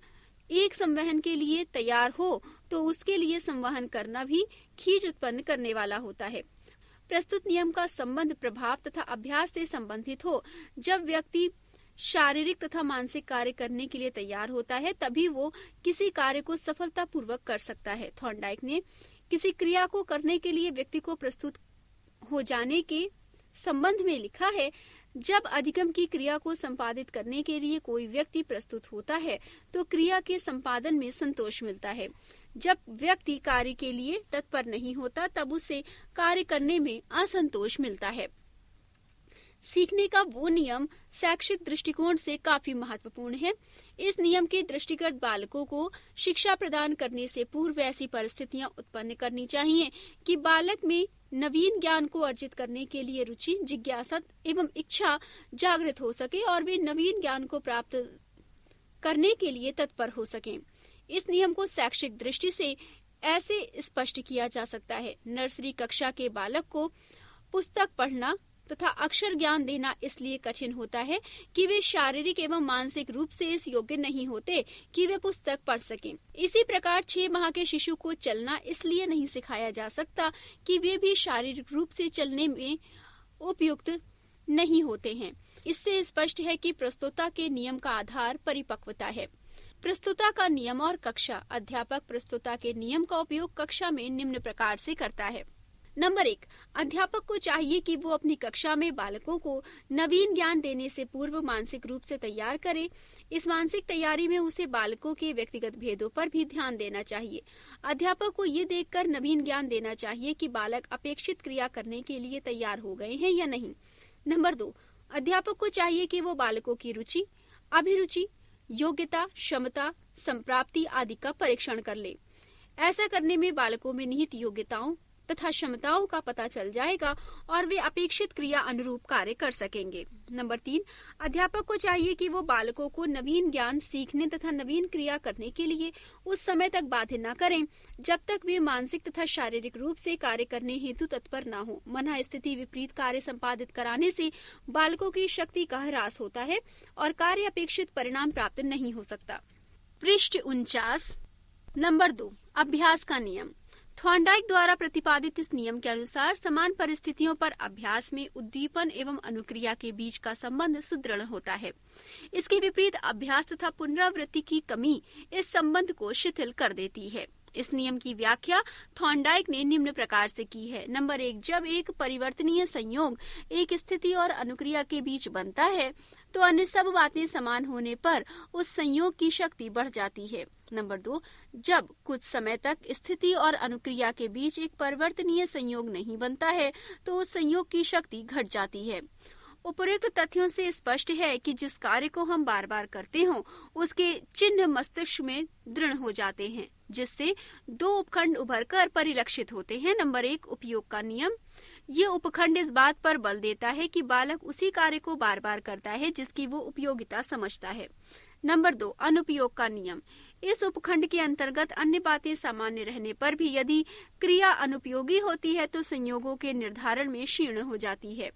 एक संवहन के लिए तैयार हो तो उसके लिए संवहन करना भी खींच उत्पन्न करने वाला होता है। प्रस्तुत नियम का संबंध प्रभाव तथा अभ्यास से संबंधित हो। जब व्यक्ति शारीरिक तथा मानसिक कार्य करने के लिए तैयार होता है तभी वो किसी कार्य को सफलतापूर्वक कर सकता है। थॉर्नडाइक ने किसी क्रिया को करने के लिए व्यक्ति को प्रस्तुत हो जाने के संबंध में लिखा है, जब अधिगम की क्रिया को संपादित करने के लिए कोई व्यक्ति प्रस्तुत होता है तो क्रिया के संपादन में संतोष मिलता है। जब व्यक्ति कार्य के लिए तत्पर नहीं होता तब उसे कार्य करने में असंतोष मिलता है। सीखने का वो नियम शैक्षिक दृष्टिकोण से काफी महत्वपूर्ण है। इस नियम के दृष्टिगत बालकों को शिक्षा प्रदान करने से पूर्व ऐसी परिस्थितियां उत्पन्न करनी चाहिए कि बालक में नवीन ज्ञान को अर्जित करने के लिए रुचि, जिज्ञासा एवं इच्छा जागृत हो सके और वे नवीन ज्ञान को प्राप्त करने के लिए तत्पर हो सकें। इस नियम को शैक्षिक दृष्टि से ऐसे स्पष्ट किया जा सकता है। नर्सरी कक्षा के बालक को पुस्तक पढ़ना तथा अक्षर ज्ञान देना इसलिए कठिन होता है कि वे शारीरिक एवं मानसिक रूप से इस योग्य नहीं होते कि वे पुस्तक पढ़ सकें। इसी प्रकार 6 माह के शिशु को चलना इसलिए नहीं सिखाया जा सकता कि वे भी शारीरिक रूप से चलने में उपयुक्त नहीं होते हैं। इससे स्पष्ट है कि प्रस्तुता के नियम का आधार परिपक्वता है। प्रस्तुता का नियम और कक्षा। अध्यापक प्रस्तुता के नियम का उपयोग कक्षा में निम्न प्रकार से करता है। नंबर 1, अध्यापक को चाहिए कि वो अपनी कक्षा में बालकों को नवीन ज्ञान देने से पूर्व मानसिक रूप से तैयार करे। इस मानसिक तैयारी में उसे बालकों के व्यक्तिगत भेदों पर भी ध्यान देना चाहिए। अध्यापक को ये देखकर नवीन ज्ञान देना चाहिए कि बालक अपेक्षित क्रिया करने के लिए तैयार हो गए हैं या नहीं। नंबर 2, अध्यापक को चाहिए कि वो बालकों की रुचि, अभिरुचि, योग्यता, क्षमता, संप्राप्ति आदि का परीक्षण कर ले। ऐसा करने में बालकों में निहित योग्यताओं तथा क्षमताओं का पता चल जाएगा और वे अपेक्षित क्रिया अनुरूप कार्य कर सकेंगे। नंबर 3, अध्यापक को चाहिए कि वो बालकों को नवीन ज्ञान सीखने तथा नवीन क्रिया करने के लिए उस समय तक बाध्य न करें जब तक वे मानसिक तथा शारीरिक रूप से कार्य करने हेतु तत्पर न हो। मना स्थिति विपरीत कार्य संपादित कराने से बालकों की शक्ति का ह्रास होता है और कार्य अपेक्षित परिणाम प्राप्त नहीं हो सकता। पृष्ठ 49। नंबर 2, अभ्यास का नियम। थॉर्नडाइक द्वारा प्रतिपादित इस नियम के अनुसार समान परिस्थितियों पर अभ्यास में उद्दीपन एवं अनुक्रिया के बीच का संबंध सुदृढ़ होता है। इसके विपरीत अभ्यास तथा पुनरावृत्ति की कमी इस संबंध को शिथिल कर देती है। इस नियम की व्याख्या थॉर्नडाइक ने निम्न प्रकार से की है। नंबर 1, जब एक परिवर्तनीय संयोग एक स्थिति और अनुक्रिया के बीच बनता है तो अन्य सब बातें समान होने पर उस संयोग की शक्ति बढ़ जाती है। नंबर 2, जब कुछ समय तक स्थिति और अनुक्रिया के बीच एक परिवर्तनीय संयोग नहीं बनता है तो उस संयोग की शक्ति घट जाती है। उपरोक्त तथ्यों से स्पष्ट है कि जिस कार्य को हम बार बार करते हों उसके चिन्ह मस्तिष्क में दृढ़ हो जाते हैं, जिससे 2 उपखंड उभरकर परिलक्षित होते हैं। नंबर 1, उपयोग का नियम। ये उपखंड इस बात पर बल देता है कि बालक उसी कार्य को बार बार करता है जिसकी वो उपयोगिता समझता है। नंबर 2, अनुपयोग का नियम। इस उपखंड के अंतर्गत अन्य बातें सामान्य रहने पर भी यदि क्रिया अनुपयोगी होती है तो संयोगों के निर्धारण में क्षीण हो जाती है।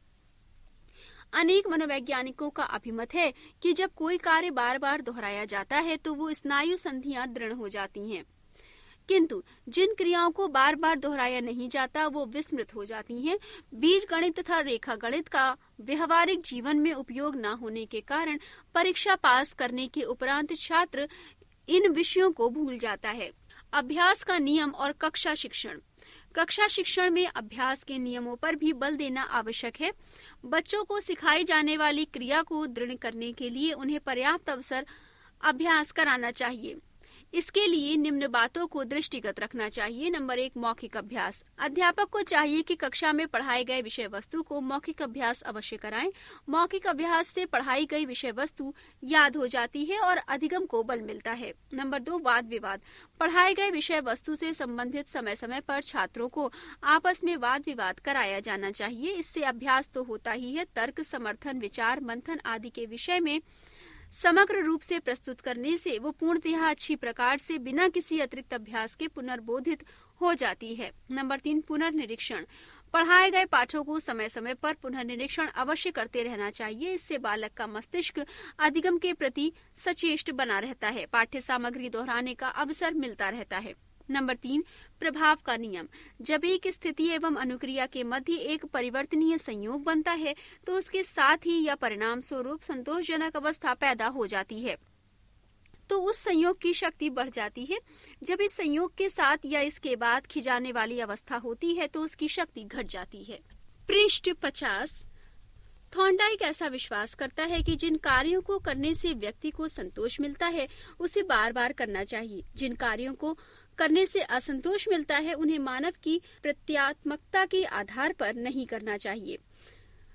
अनेक मनोवैज्ञानिकों का अभिमत है कि जब कोई कार्य बार बार दोहराया जाता है तो वो स्नायु संधियां दृढ़ हो जाती हैं, किंतु जिन क्रियाओं को बार बार दोहराया नहीं जाता वो विस्मृत हो जाती हैं। बीज गणित तथा रेखा गणित का व्यवहारिक जीवन में उपयोग न होने के कारण परीक्षा पास करने के उपरांत छात्र इन विषयों को भूल जाता है। अभ्यास का नियम और कक्षा शिक्षण। कक्षा शिक्षण में अभ्यास के नियमों पर भी बल देना आवश्यक है। बच्चों को सिखाई जाने वाली क्रिया को दृढ़ करने के लिए उन्हें पर्याप्त अवसर अभ्यास कराना चाहिए। इसके लिए निम्न बातों को दृष्टिगत रखना चाहिए। नंबर 1, मौखिक अभ्यास। अध्यापक को चाहिए कि कक्षा में पढ़ाए गए विषय वस्तु को मौखिक अभ्यास अवश्य कराएं। मौखिक अभ्यास से पढ़ाई गई विषय वस्तु याद हो जाती है और अधिगम को बल मिलता है। नंबर 2, वाद विवाद। पढ़ाए गए विषय वस्तु से संबंधित समय समय पर छात्रों को आपस में वाद विवाद कराया जाना चाहिए। इससे अभ्यास तो होता ही है, तर्क, समर्थन, विचार, मंथन आदि के विषय में समग्र रूप से प्रस्तुत करने से वो पूर्णतः अच्छी प्रकार से बिना किसी अतिरिक्त अभ्यास के पुनर्बोधित हो जाती है। नंबर 3, पुनर्निरीक्षण। पढ़ाए गए पाठों को समय समय पर पुनर्निरीक्षण अवश्य करते रहना चाहिए। इससे बालक का मस्तिष्क अधिगम के प्रति सचेष्ट बना रहता है, पाठ्य सामग्री दोहराने का अवसर मिलता रहता है। नंबर 3, प्रभाव का नियम। जब एक स्थिति एवं अनुक्रिया के मध्य एक परिवर्तनीय संयोग बनता है तो उसके साथ ही या परिणाम स्वरूप संतोषजनक अवस्था पैदा हो जाती है तो उस संयोग की शक्ति बढ़ जाती है। जब इस संयोग के साथ या इसके बाद खिंचाने वाली अवस्था होती है तो उसकी शक्ति घट जाती है। पृष्ठ 50। थॉर्नडाइक ऐसा विश्वास करता है कि जिन कार्यों को करने से व्यक्ति को संतोष मिलता है उसे बार बार करना चाहिए। जिन कार्यों को करने से असंतोष मिलता है उन्हें मानव की प्रत्यात्मकता के आधार पर नहीं करना चाहिए।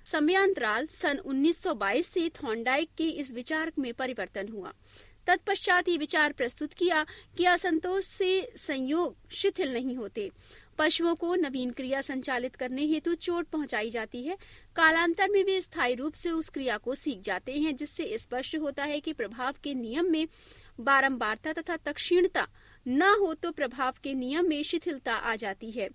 समयांतराल सन 1922 से थॉर्नडाइक के इस विचार में परिवर्तन हुआ। तत्पश्चात ये विचार प्रस्तुत किया कि असंतोष से संयोग शिथिल नहीं होते। पशुओं को नवीन क्रिया संचालित करने हेतु चोट पहुंचाई जाती है। कालांतर में वे स्थायी रूप से उस क्रिया को सीख जाते हैं, जिससे स्पष्ट होता है कि प्रभाव के नियम में बारंबारता तथा तत्क्षणिकता न हो तो प्रभाव के नियम में शिथिलता आ जाती है।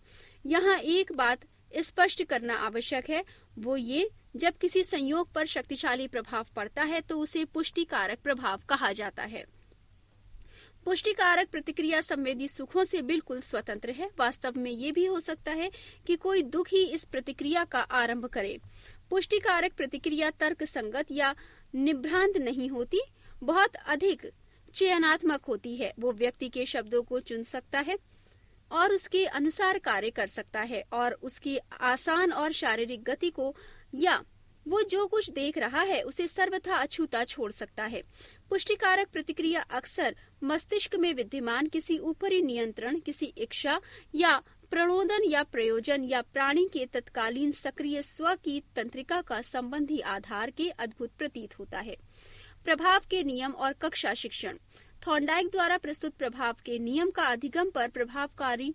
यहाँ एक बात स्पष्ट करना आवश्यक है, वो ये, जब किसी संयोग पर शक्तिशाली प्रभाव पड़ता है तो उसे पुष्टिकारक प्रभाव कहा जाता है। पुष्टिकारक प्रतिक्रिया संवेदी सुखों से बिल्कुल स्वतंत्र है। वास्तव में ये भी हो सकता है कि कोई दुख ही इस प्रतिक्रिया का आरंभ करे। पुष्टिकारक प्रतिक्रिया तर्क संगत या निभ्रांत नहीं होती, बहुत अधिक चयनात्मक होती है। वो व्यक्ति के शब्दों को चुन सकता है, और उसके अनुसार कार्य कर सकता है और उसकी आसान और शारीरिक गति को या वो जो कुछ देख रहा है उसे सर्वथा अछूता छोड़ सकता है। पुष्टिकारक प्रतिक्रिया अक्सर मस्तिष्क में विद्यमान किसी ऊपरी नियंत्रण, किसी इच्छा या प्रणोदन या प्रयोजन या प्राणी के तत्कालीन सक्रिय स्व की तंत्रिका का संबंधी आधार के अद्भुत प्रतीत होता है। प्रभाव के नियम और कक्षा शिक्षण। थॉर्नडाइक द्वारा प्रस्तुत प्रभाव के नियम का अधिगम पर प्रभावकारी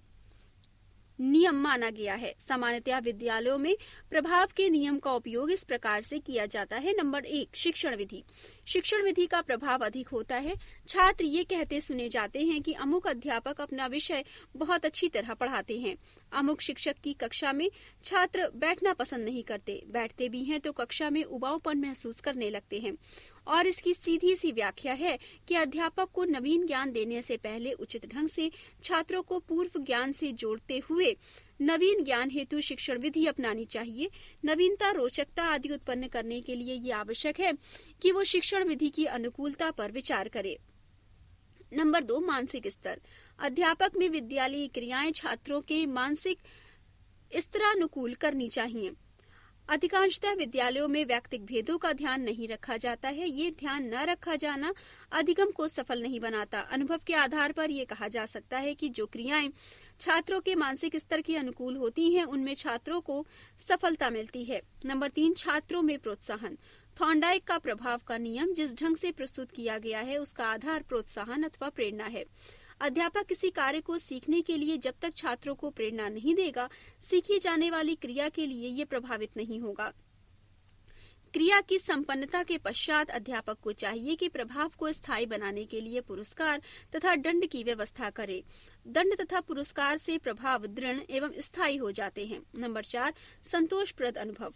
नियम माना गया है। सामान्यतः विद्यालयों में प्रभाव के नियम का उपयोग इस प्रकार से किया जाता है। नंबर 1, शिक्षण विधि। शिक्षण विधि का प्रभाव अधिक होता है। छात्र ये कहते सुने जाते हैं कि अमुक अध्यापक अपना विषय बहुत अच्छी तरह पढ़ाते हैं। अमुक शिक्षक की कक्षा में छात्र बैठना पसंद नहीं करते, बैठते भी हैं तो कक्षा में उबाऊपन महसूस करने लगते हैं। और इसकी सीधी सी व्याख्या है कि अध्यापक को नवीन ज्ञान देने से पहले उचित ढंग से छात्रों को पूर्व ज्ञान से जोड़ते हुए नवीन ज्ञान हेतु शिक्षण विधि अपनानी चाहिए। नवीनता, रोचकता आदि उत्पन्न करने के लिए ये आवश्यक है कि वो शिक्षण विधि की अनुकूलता पर विचार करे। नंबर 2, मानसिक स्तर। अध्यापक में विद्यालयी क्रियाएं छात्रों के मानसिक स्तरानुकूल करनी चाहिए। अधिकांशतः विद्यालयों में वैयक्तिक भेदों का ध्यान नहीं रखा जाता है। ये ध्यान न रखा जाना अधिगम को सफल नहीं बनाता। अनुभव के आधार पर यह कहा जा सकता है कि जो क्रियाएं छात्रों के मानसिक स्तर के अनुकूल होती हैं, उनमें छात्रों को सफलता मिलती है। नंबर 3, छात्रों में प्रोत्साहन। थॉर्नडाइक का प्रभाव का नियम जिस ढंग से प्रस्तुत किया गया है उसका आधार प्रोत्साहन अथवा प्रेरणा है। अध्यापक किसी कार्य को सीखने के लिए जब तक छात्रों को प्रेरणा नहीं देगा, सीखी जाने वाली क्रिया के लिए ये प्रभावित नहीं होगा। क्रिया की संपन्नता के पश्चात अध्यापक को चाहिए कि प्रभाव को स्थायी बनाने के लिए पुरस्कार तथा दंड की व्यवस्था करे। दंड तथा पुरस्कार से प्रभाव दृढ़ एवं स्थायी हो जाते हैं। नंबर 4, संतोषप्रद अनुभव।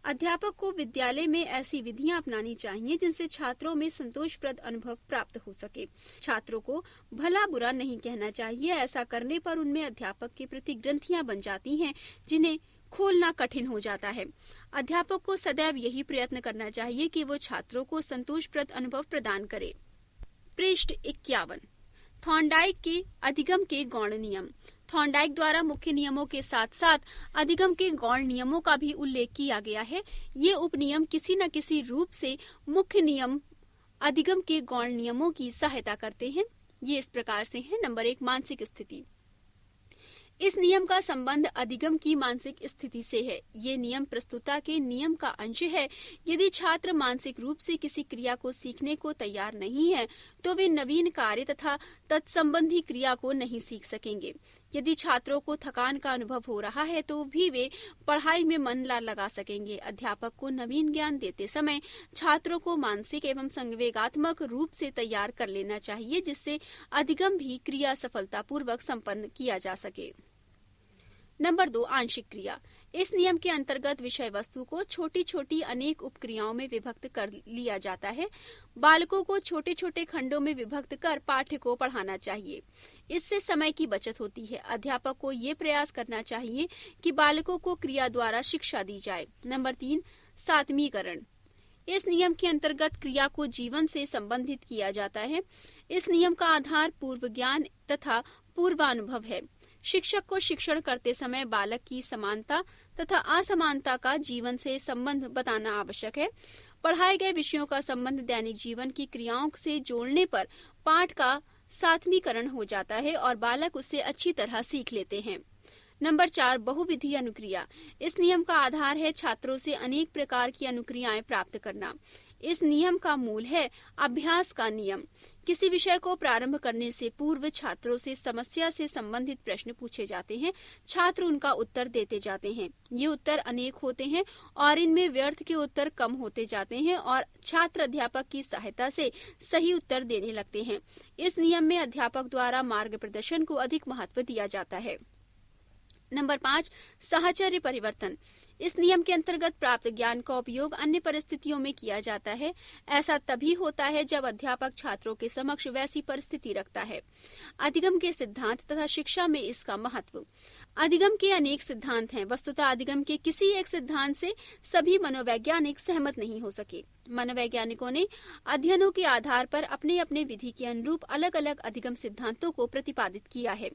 अध्यापक को विद्यालय में ऐसी विधियां अपनानी चाहिए जिनसे छात्रों में संतोषप्रद अनुभव प्राप्त हो सके। छात्रों को भला बुरा नहीं कहना चाहिए। ऐसा करने पर उनमें अध्यापक के प्रति ग्रंथियां बन जाती हैं जिन्हें खोलना कठिन हो जाता है। अध्यापक को सदैव यही प्रयत्न करना चाहिए कि वो छात्रों को संतोषप्रद अनुभव प्रदान करे। पृष्ठ 51, थॉर्नडाइक के अधिगम के गौण नियम। थॉर्नडाइक द्वारा मुख्य नियमों के साथ साथ अधिगम के गौण नियमों का भी उल्लेख किया गया है। ये उपनियम किसी न किसी रूप से मुख्य नियम अधिगम के गौण नियमों की सहायता करते हैं। ये इस प्रकार से हैं। नंबर 1, मानसिक स्थिति। इस नियम का संबंध अधिगम की मानसिक स्थिति से है। ये नियम प्रस्तुता के नियम का अंश है। यदि छात्र मानसिक रूप से किसी क्रिया को सीखने को तैयार नहीं है तो वे नवीन कार्य तथा तत्संबंधी क्रिया को नहीं सीख सकेंगे। यदि छात्रों को थकान का अनुभव हो रहा है तो भी वे पढ़ाई में मन न लगा सकेंगे। अध्यापक को नवीन ज्ञान देते समय छात्रों को मानसिक एवं संवेगात्मक रूप से तैयार कर लेना चाहिए जिससे अधिगम भी क्रिया सफलतापूर्वक संपन्न किया जा सके। नंबर 2, आंशिक क्रिया। इस नियम के अंतर्गत विषय वस्तु को छोटी छोटी अनेक उपक्रियाओं में विभक्त कर लिया जाता है। बालकों को छोटे छोटे खंडों में विभक्त कर पाठ्य को पढ़ाना चाहिए। इससे समय की बचत होती है। अध्यापक को ये प्रयास करना चाहिए कि बालकों को क्रिया द्वारा शिक्षा दी जाए। नंबर 3, सातमीकरण। इस नियम के अंतर्गत क्रिया को जीवन से संबंधित किया जाता है। इस नियम का आधार पूर्व ज्ञान तथा पूर्वानुभव है। शिक्षक को शिक्षण करते समय बालक की समानता तथा असमानता का जीवन से संबंध बताना आवश्यक है। पढ़ाए गए विषयों का संबंध दैनिक जीवन की क्रियाओं से जोड़ने पर पाठ का सातवीकरण हो जाता है और बालक उससे अच्छी तरह सीख लेते हैं। नंबर 4, बहुविधि अनुक्रिया। इस नियम का आधार है छात्रों से अनेक प्रकार की अनुक्रियाएं प्राप्त करना। इस नियम का मूल है अभ्यास का नियम। किसी विषय को प्रारंभ करने से पूर्व छात्रों से समस्या से संबंधित प्रश्न पूछे जाते हैं। छात्र उनका उत्तर देते जाते हैं। ये उत्तर अनेक होते हैं और इनमें व्यर्थ के उत्तर कम होते जाते हैं और छात्र अध्यापक की सहायता से सही उत्तर देने लगते हैं। इस नियम में अध्यापक द्वारा मार्ग प्रदर्शन को अधिक महत्व दिया जाता है। नंबर 5, साहचर्य परिवर्तन। इस नियम के अंतर्गत प्राप्त ज्ञान का उपयोग अन्य परिस्थितियों में किया जाता है। ऐसा तभी होता है जब अध्यापक छात्रों के समक्ष वैसी परिस्थिति रखता है। अधिगम के सिद्धांत तथा शिक्षा में इसका महत्व। अधिगम के अनेक सिद्धांत हैं। वस्तुतः अधिगम के किसी एक सिद्धांत से सभी मनोवैज्ञानिक सहमत नहीं हो सके। मनोवैज्ञानिकों ने अध्ययनों के आधार पर अपने अपने विधि के अनुरूप अलग अलग अधिगम सिद्धांतों को प्रतिपादित किया है।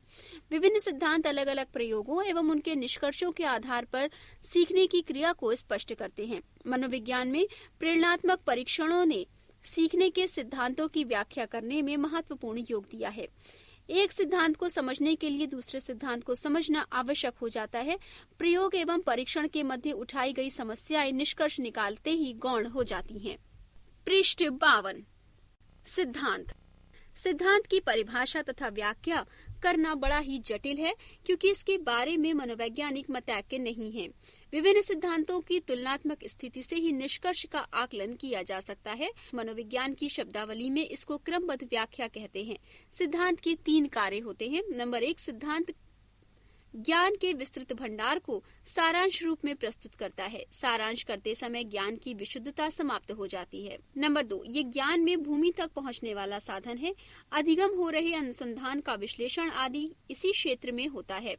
विभिन्न सिद्धांत अलग अलग प्रयोगों एवं उनके निष्कर्षों के आधार पर सीखने की क्रिया को स्पष्ट करते हैं। मनोविज्ञान में प्रेरणात्मक परीक्षणों ने सीखने के सिद्धांतों की व्याख्या करने में महत्वपूर्ण योग दिया है। एक सिद्धांत को समझने के लिए दूसरे सिद्धांत को समझना आवश्यक हो जाता है। प्रयोग एवं परीक्षण के मध्य उठाई गई समस्याएं निष्कर्ष निकालते ही गौण हो जाती हैं। पृष्ठ 52। सिद्धांत। सिद्धांत की परिभाषा तथा व्याख्या करना बड़ा ही जटिल है, क्योंकि इसके बारे में मनोवैज्ञानिक मतैक्य नहीं है। विभिन्न सिद्धांतों की तुलनात्मक स्थिति से ही निष्कर्ष का आकलन किया जा सकता है। मनोविज्ञान की शब्दावली में इसको क्रमबद्ध व्याख्या कहते हैं। सिद्धांत के 3 कार्य होते हैं। नंबर 1, सिद्धांत ज्ञान के विस्तृत भंडार को सारांश रूप में प्रस्तुत करता है। सारांश करते समय ज्ञान की विशुद्धता समाप्त हो जाती है। नंबर 2, ये ज्ञान में भूमि तक पहुंचने वाला साधन है। अधिगम हो रहे अनुसंधान का विश्लेषण आदि इसी क्षेत्र में होता है।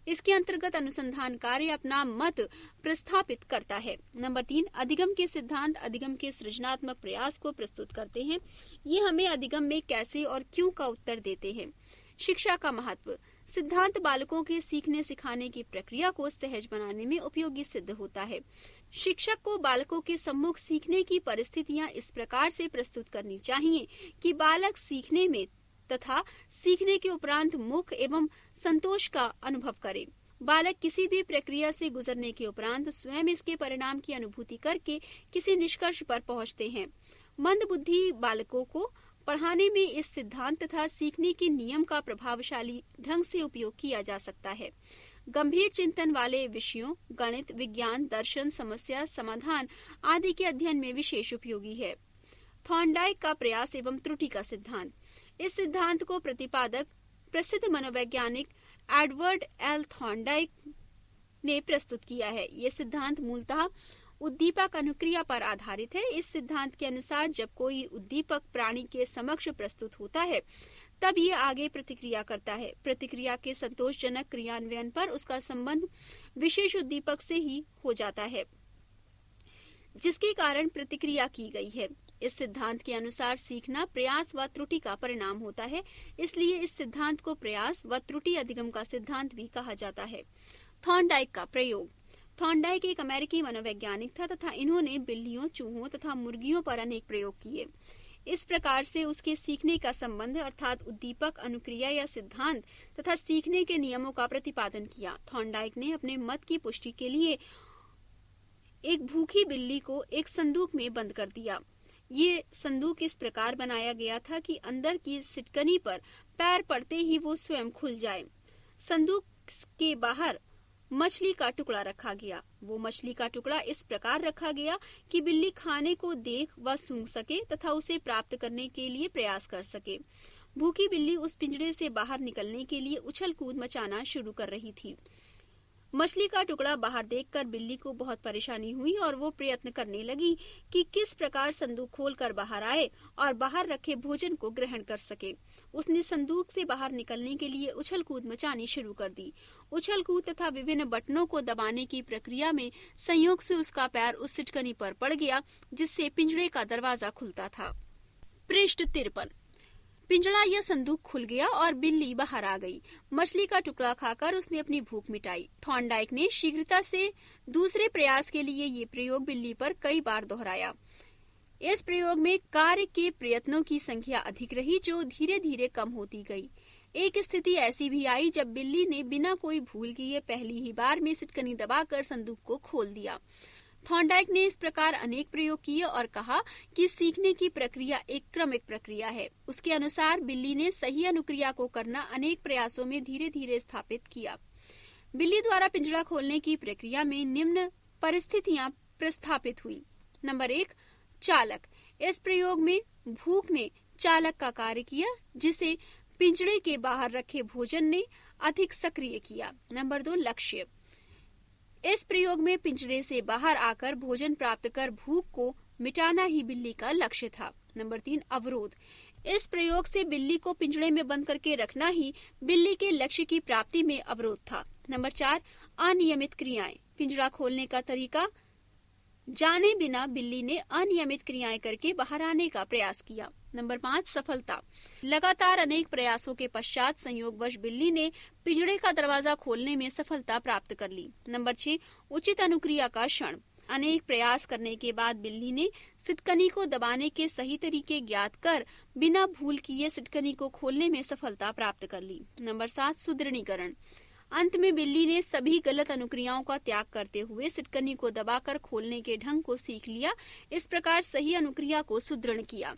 इसके अंतर्गत अनुसंधान कार्य अपना मत प्रस्थापित करता है। नंबर 3, अधिगम के सिद्धांत अधिगम के सृजनात्मक प्रयास को प्रस्तुत करते हैं। ये हमें अधिगम में कैसे और क्यों का उत्तर देते हैं। शिक्षा का महत्व। सिद्धांत बालकों के सीखने सिखाने की प्रक्रिया को सहज बनाने में उपयोगी सिद्ध होता है। शिक्षक को बालकों के सम्मुख सीखने की परिस्थितियां इस प्रकार से प्रस्तुत करनी चाहिए कि बालक सीखने में तथा सीखने के उपरांत मुख एवं संतोष का अनुभव करे। बालक किसी भी प्रक्रिया से गुजरने के उपरांत स्वयं इसके परिणाम की अनुभूति करके किसी निष्कर्ष पर पहुंचते हैं। मंदबुद्धि बालकों को पढ़ाने में इस सिद्धांत तथा सीखने के नियम का प्रभावशाली ढंग से उपयोग किया जा सकता है। गंभीर चिंतन वाले विषयों गणित, विज्ञान, दर्शन, समस्या समाधान आदि के अध्ययन में विशेष उपयोगी है। थॉर्नडाइक का प्रयास एवं त्रुटि का सिद्धांत। इस सिद्धांत को प्रतिपादक प्रसिद्ध मनोवैज्ञानिक एडवर्ड एल थॉर्नडाइक ने प्रस्तुत किया है। ये सिद्धांत मूलतः उद्दीपक अनुक्रिया पर आधारित है। इस सिद्धांत के अनुसार जब कोई उद्दीपक प्राणी के समक्ष प्रस्तुत होता है तब ये आगे प्रतिक्रिया करता है। प्रतिक्रिया के संतोषजनक क्रियान्वयन पर उसका संबंध विशेष उद्दीपक से ही हो जाता है, जिसके कारण प्रतिक्रिया की गई है। इस सिद्धांत के अनुसार सीखना प्रयास व त्रुटि का परिणाम होता है, इसलिए इस सिद्धांत को प्रयास व त्रुटि अधिगम का सिद्धांत भी कहा जाता है। थॉर्नडाइक का प्रयोग। थॉर्नडाइक एक अमेरिकी मनोवैज्ञानिक था तथा इन्होंने बिल्लियों, चूहों तथा मुर्गियों पर अनेक प्रयोग किए। इस प्रकार से उसके सीखने का संबंध अर्थात उद्दीपक, अनुक्रिया या सिद्धांत तथा सीखने के नियमों का प्रतिपादन किया। थॉर्नडाइक ने अपने मत की पुष्टि के लिए एक भूखी बिल्ली को एक संदूक में बंद कर दिया। ये संदूक इस प्रकार बनाया गया था कि अंदर की सिटकनी पर पैर पड़ते ही वो स्वयं खुल जाए। संदूक के बाहर मछली का टुकड़ा रखा गया। वो मछली का टुकड़ा इस प्रकार रखा गया कि बिल्ली खाने को देख व सूंघ सके तथा उसे प्राप्त करने के लिए प्रयास कर सके। भूखी बिल्ली उस पिंजरे से बाहर निकलने के लिए उछल कूद मचाना शुरू कर रही थी। मछली का टुकड़ा बाहर देखकर बिल्ली को बहुत परेशानी हुई और वो प्रयत्न करने लगी कि किस प्रकार संदूक खोलकर बाहर आए और बाहर रखे भोजन को ग्रहण कर सके। उसने संदूक से बाहर निकलने के लिए उछल कूद मचानी शुरू कर दी। उछल कूद तथा विभिन्न बटनों को दबाने की प्रक्रिया में संयोग से उसका पैर उस सिटकनी पर पड़ गया, जिससे पिंजरे का दरवाजा खुलता था। पृष्ठ 53। पिंजड़ा या संदूक खुल गया और बिल्ली बाहर आ गई। मछली का टुकड़ा खाकर उसने अपनी भूख मिटाई। थॉर्नडाइक ने शीघ्रता से दूसरे प्रयास के लिए ये प्रयोग बिल्ली पर कई बार दोहराया। इस प्रयोग में कार्य के प्रयत्नों की संख्या अधिक रही, जो धीरे धीरे कम होती गई। एक स्थिति ऐसी भी आई जब बिल्ली ने बिना कोई भूल किए पहली ही बार में सिटकनी दबाकर संदूक को खोल दिया। थॉर्नडाइक ने इस प्रकार अनेक प्रयोग किए और कहा कि सीखने की प्रक्रिया एक क्रमिक प्रक्रिया है। उसके अनुसार बिल्ली ने सही अनुक्रिया को करना अनेक प्रयासों में धीरे धीरे स्थापित किया। बिल्ली द्वारा पिंजरा खोलने की प्रक्रिया में निम्न परिस्थितियां प्रस्थापित हुई। नंबर 1, चालक। इस प्रयोग में भूख ने चालक का कार्य किया, जिसे पिंजरे के बाहर रखे भोजन ने अधिक सक्रिय किया। नंबर 2, लक्ष्य। इस प्रयोग में पिंजरे से बाहर आकर भोजन प्राप्त कर भूख को मिटाना ही बिल्ली का लक्ष्य था। नंबर 3, अवरोध। इस प्रयोग से बिल्ली को पिंजरे में बंद करके रखना ही बिल्ली के लक्ष्य की प्राप्ति में अवरोध था। नंबर 4, अनियमित क्रियाएं। पिंजरा खोलने का तरीका जाने बिना बिल्ली ने अनियमित क्रियाएं करके बाहर आने का प्रयास किया। नंबर 5, सफलता। लगातार अनेक प्रयासों के पश्चात संयोगवश बिल्ली ने पिंजड़े का दरवाजा खोलने में सफलता प्राप्त कर ली। नंबर 6, उचित अनुक्रिया का क्षण। अनेक प्रयास करने के बाद बिल्ली ने सिटकनी को दबाने के सही तरीके ज्ञात कर बिना भूल किए सिटकनी को खोलने में सफलता प्राप्त कर ली। नंबर 7, सुदृढ़ीकरण। अंत में बिल्ली ने सभी गलत अनुक्रियाओं का त्याग करते हुए सिटकनी को दबाकर खोलने के ढंग को सीख लिया। इस प्रकार सही अनुक्रिया को सुदृढ़ किया।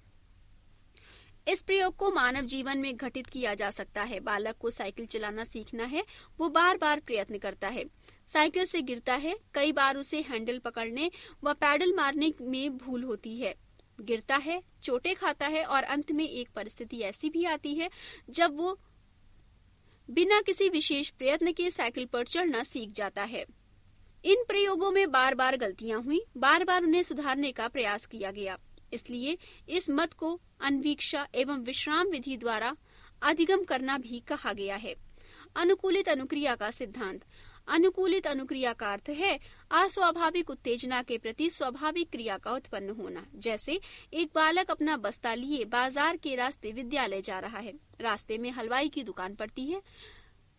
इस प्रयोग को मानव जीवन में घटित किया जा सकता है। बालक को साइकिल चलाना सीखना है, वो बार बार प्रयत्न करता है, साइकिल से गिरता है, कई बार उसे हैंडल पकड़ने व पैडल मारने में भूल होती है, गिरता है, चोटें खाता है और अंत में एक परिस्थिति ऐसी भी आती है जब वो बिना किसी विशेष प्रयत्न के साइकिल पर चढ़ना सीख जाता है। इन प्रयोगों में बार बार गलतियां हुई, बार बार उन्हें सुधारने का प्रयास किया गया। इसलिए इस मत को अन्वीक्षा एवं विश्राम विधि द्वारा अधिगम करना भी कहा गया है। अनुकूलित अनुक्रिया का सिद्धांत। अनुकूलित अनुक्रिया का अर्थ है अस्वाभाविक उत्तेजना के प्रति स्वाभाविक क्रिया का उत्पन्न होना। जैसे एक बालक अपना बस्ता लिए बाजार के रास्ते विद्यालय जा रहा है। रास्ते में हलवाई की दुकान पड़ती है।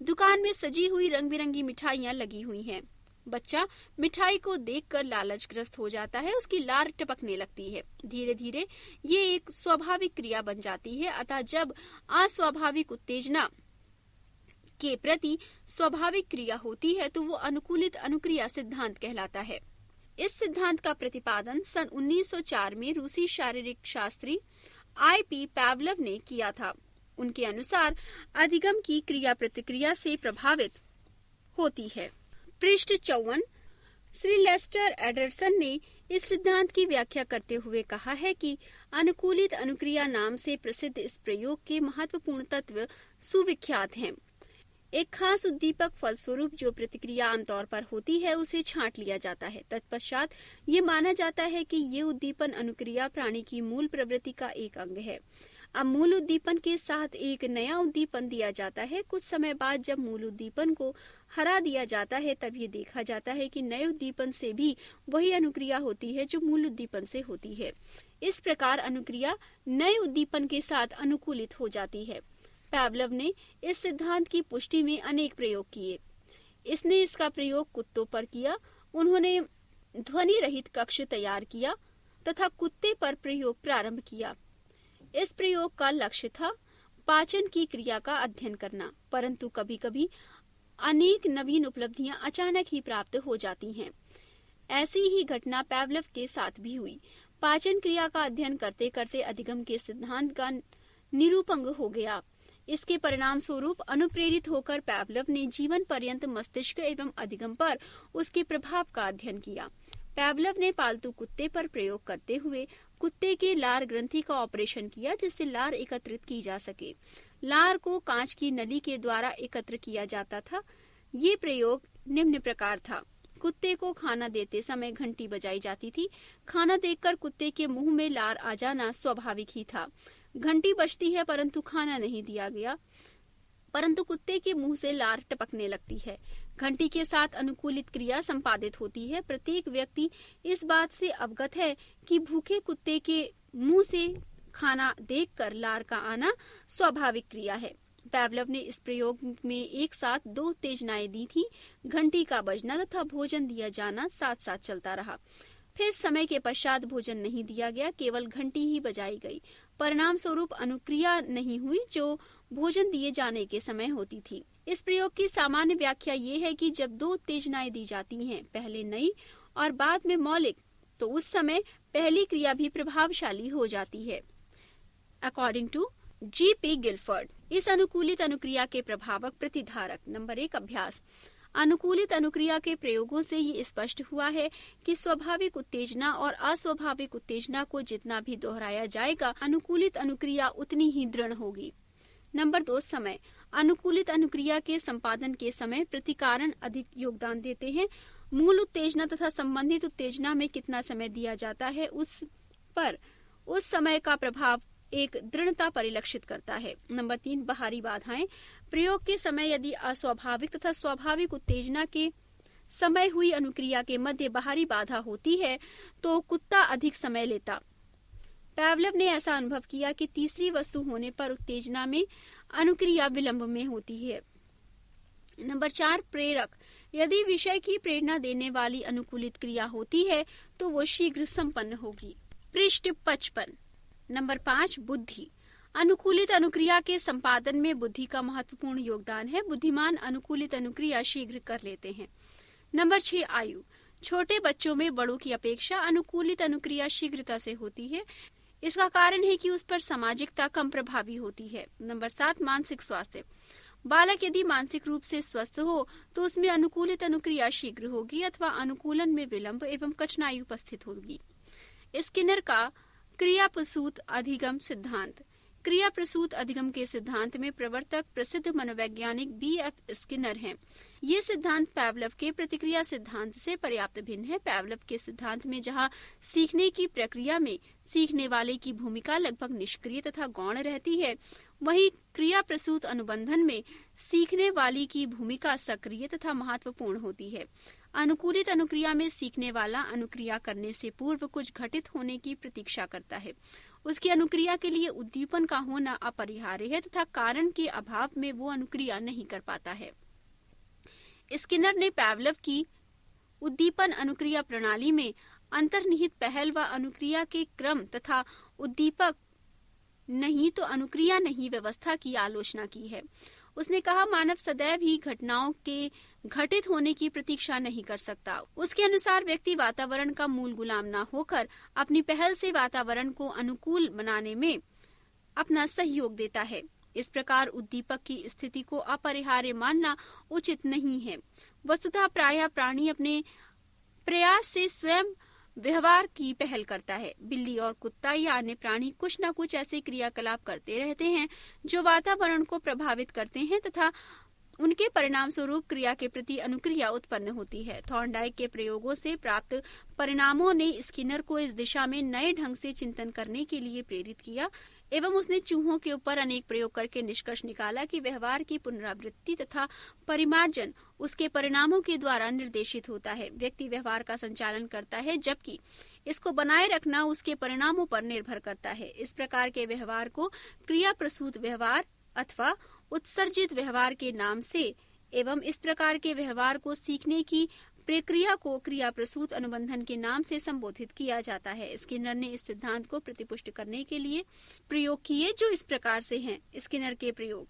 दुकान में सजी हुई रंग बिरंगी मिठाइयां लगी हुई हैं। बच्चा मिठाई को देखकर लालचग्रस्त हो जाता है, उसकी लार टपकने लगती है। धीरे धीरे ये एक स्वाभाविक क्रिया बन जाती है। अतः जब अस्वाभाविक उत्तेजना के प्रति स्वाभाविक क्रिया होती है तो वो अनुकूलित अनुक्रिया सिद्धांत कहलाता है। इस सिद्धांत का प्रतिपादन सन 1904 में रूसी शारीरिक शास्त्री I.P. पावलोव ने किया था। उनके अनुसार अधिगम की क्रिया प्रतिक्रिया से प्रभावित होती है। पृष्ठ 54। श्री लेस्टर एडरसन ने इस सिद्धांत की व्याख्या करते हुए कहा है कि अनुकूलित अनुक्रिया नाम से प्रसिद्ध इस प्रयोग के महत्वपूर्ण तत्व सुविख्यात हैं। एक खास उद्दीपक फलस्वरूप जो प्रतिक्रिया आमतौर पर होती है उसे छांट लिया जाता है। तत्पश्चात ये माना जाता है कि ये उद्दीपन अनुक्रिया प्राणी की मूल प्रवृत्ति का एक अंग है। अब मूल उद्दीपन के साथ एक नया उद्दीपन दिया जाता है। कुछ समय बाद जब मूल उद्दीपन को हरा दिया जाता है तब ये देखा जाता है कि नए उद्दीपन से भी वही अनुक्रिया होती है जो मूल उद्दीपन से होती है। इस प्रकार अनुक्रिया नए उद्दीपन के साथ अनुकूलित हो जाती है। पावलोव ने इस सिद्धांत की पुष्टि में अनेक प्रयोग किए। इसने इसका प्रयोग कुत्तों पर किया। उन्होंने ध्वनि रहित कक्ष तैयार किया तथा कुत्ते पर प्रयोग प्रारंभ किया। इस प्रयोग का लक्ष्य था पाचन की क्रिया का अध्ययन करना, परंतु कभी कभी अनेक नवीन उपलब्धियां अचानक ही प्राप्त हो जाती हैं। ऐसी ही घटना पावलोव के साथ भी हुई। पाचन क्रिया का अध्ययन करते करते अधिगम के सिद्धांत का निरूपंग हो गया। इसके परिणाम स्वरूप अनुप्रेरित होकर पावलोव ने जीवन पर्यंत मस्तिष्क एवं अधिगम पर उसके प्रभाव का अध्ययन किया। पावलोव ने पालतू कुत्ते पर प्रयोग करते हुए कुत्ते के लार ग्रंथि का ऑपरेशन किया जिससे लार एकत्रित की जा सके। लार को कांच की नली के द्वारा एकत्र किया जाता था। ये प्रयोग निम्न प्रकार था। कुत्ते को खाना देते समय घंटी बजाई जाती थी। खाना देखकर कुत्ते के मुंह में लार आ जाना स्वाभाविक ही था। घंटी बजती है परंतु खाना नहीं दिया गया, परंतु कुत्ते के मुंह से लार टपकने लगती है। घंटी के साथ अनुकूलित क्रिया संपादित होती है। प्रत्येक व्यक्ति इस बात से अवगत है कि भूखे कुत्ते के मुंह से खाना देखकर लार का आना स्वाभाविक क्रिया है। पावलोव ने इस प्रयोग में एक साथ दो उत्तेजनाएं दी थी। घंटी का बजना तथा भोजन दिया जाना साथ साथ चलता रहा। फिर समय के पश्चात भोजन नहीं दिया गया, केवल घंटी ही बजाई गई। परिणाम स्वरूप अनुक्रिया नहीं हुई जो भोजन दिए जाने के समय होती थी। इस प्रयोग की सामान्य व्याख्या ये है कि जब दो उत्तेजनाएं दी जाती हैं, पहले नई और बाद में मौलिक, तो उस समय पहली क्रिया भी प्रभावशाली हो जाती है। According to G.P. गिलफर्ड, इस अनुकूलित अनुक्रिया के प्रभावक प्रतिधारक। नंबर 1, अभ्यास। अनुकूलित अनुक्रिया के प्रयोगों से ये स्पष्ट हुआ है कि स्वाभाविक उत्तेजना और अस्वाभाविक उत्तेजना को जितना भी दोहराया जाएगा, अनुकूलित अनुक्रिया उतनी ही दृढ़ होगी। नंबर 2, समय। अनुकूलित अनुक्रिया के संपादन के समय प्रतिकारण अधिक योगदान देते हैं। मूल उत्तेजना तथा संबंधित उत्तेजना में कितना समय दिया जाता है उस पर उस समय का प्रभाव एक दृढ़ता परिलक्षित करता है। नंबर 3, बाहरी बाधाएं। प्रयोग के समय यदि अस्वाभाविक तथा स्वाभाविक उत्तेजना के समय हुई अनुक्रिया के मध्य बाहरी बाधा होती है तो कुत्ता अधिक समय लेता। पावलोव ने ऐसा अनुभव किया कि तीसरी वस्तु होने पर उत्तेजना में अनुक्रिया विलंब में होती है। नंबर 4, प्रेरक। यदि विषय की प्रेरणा देने वाली अनुकूलित क्रिया होती है तो वो शीघ्र संपन्न होगी। पृष्ठ 55। नंबर 5, बुद्धि। अनुकूलित अनुक्रिया के संपादन में बुद्धि का महत्वपूर्ण योगदान है। बुद्धिमान अनुकूलित अनुक्रिया शीघ्र कर लेते हैं। नंबर 6, आयु। छोटे बच्चों में बड़ों की अपेक्षा अनुकूलित अनुक्रिया शीघ्रता से होती है। इसका कारण है कि उस पर सामाजिकता कम प्रभावी होती है। नंबर 7, मानसिक स्वास्थ्य। बालक यदि मानसिक रूप से स्वस्थ हो तो उसमें अनुकूलित अनुक्रिया शीघ्र होगी अथवा अनुकूलन में विलंब एवं कठिनाई उपस्थित होगी। स्किनर का क्रिया प्रसूत अधिगम सिद्धांत। क्रिया प्रसूत अधिगम के सिद्धांत में प्रवर्तक प्रसिद्ध मनोवैज्ञानिक B.F. स्किनर हैं। ये सिद्धांत पावलोव के प्रतिक्रिया सिद्धांत से पर्याप्त भिन्न है। पावलोव के सिद्धांत में जहाँ सीखने की प्रक्रिया में सीखने वाले की भूमिका लगभग निष्क्रिय तथा गौण रहती है, वहीं क्रिया प्रसूत अनुबंधन में सीखने वाली की भूमिका सक्रिय तथा महत्वपूर्ण होती है। अनुकूलित अनुक्रिया में सीखने वाला अनुक्रिया करने से पूर्व कुछ घटित होने की प्रतीक्षा करता है। उसकी अनुक्रिया के लिए उद्दीपन का होना अपरिहार्य है तथा कारण के अभाव में वो अनुक्रिया नहीं कर पाता है। स्किनर ने पावलोव की उद्दीपन अनुक्रिया प्रणाली में अंतर्निहित पहल व अनुक्रिया के क्रम तथा उद्दीपक नहीं तो अनुक्रिया नहीं व्यवस्था की आलोचना की है। उसने कहा, मानव सदैव ही घटनाओं के घटित होने की प्रतीक्षा नहीं कर सकता। उसके अनुसार व्यक्ति वातावरण का मूल गुलाम न होकर अपनी पहल से वातावरण को अनुकूल बनाने में अपना सहयोग देता है। इस प्रकार उद्दीपक की स्थिति को अपरिहार्य मानना उचित नहीं है। वस्तुतः प्रायः प्राणी अपने प्रयास से स्वयं व्यवहार की पहल करता है। बिल्ली और कुत्ता या अन्य प्राणी कुछ न कुछ ऐसे क्रियाकलाप करते रहते हैं जो वातावरण को प्रभावित करते हैं तथा उनके परिणाम स्वरूप क्रिया के प्रति अनुक्रिया उत्पन्न होती है। थॉर्नडाइक के प्रयोगों से प्राप्त परिणामों ने स्किनर को इस दिशा में नए ढंग से चिंतन करने के लिए प्रेरित किया एवं उसने चूहों के ऊपर अनेक प्रयोग करके निष्कर्ष निकाला कि व्यवहार की पुनरावृत्ति तथा परिमार्जन उसके परिणामों के द्वारा निर्देशित होता है। व्यक्ति व्यवहार का संचालन करता है जबकि इसको बनाए रखना उसके परिणामों पर निर्भर करता है। इस प्रकार के व्यवहार को क्रिया प्रसूत व्यवहार अथवा उत्सर्जित व्यवहार के नाम से एवं इस प्रकार के व्यवहार को सीखने की प्रक्रिया को क्रिया प्रसूत अनुबंधन के नाम से संबोधित किया जाता है। स्किनर ने इस सिद्धांत को प्रतिपुष्ट करने के लिए प्रयोग किए जो इस प्रकार से हैं। स्किनर के प्रयोग।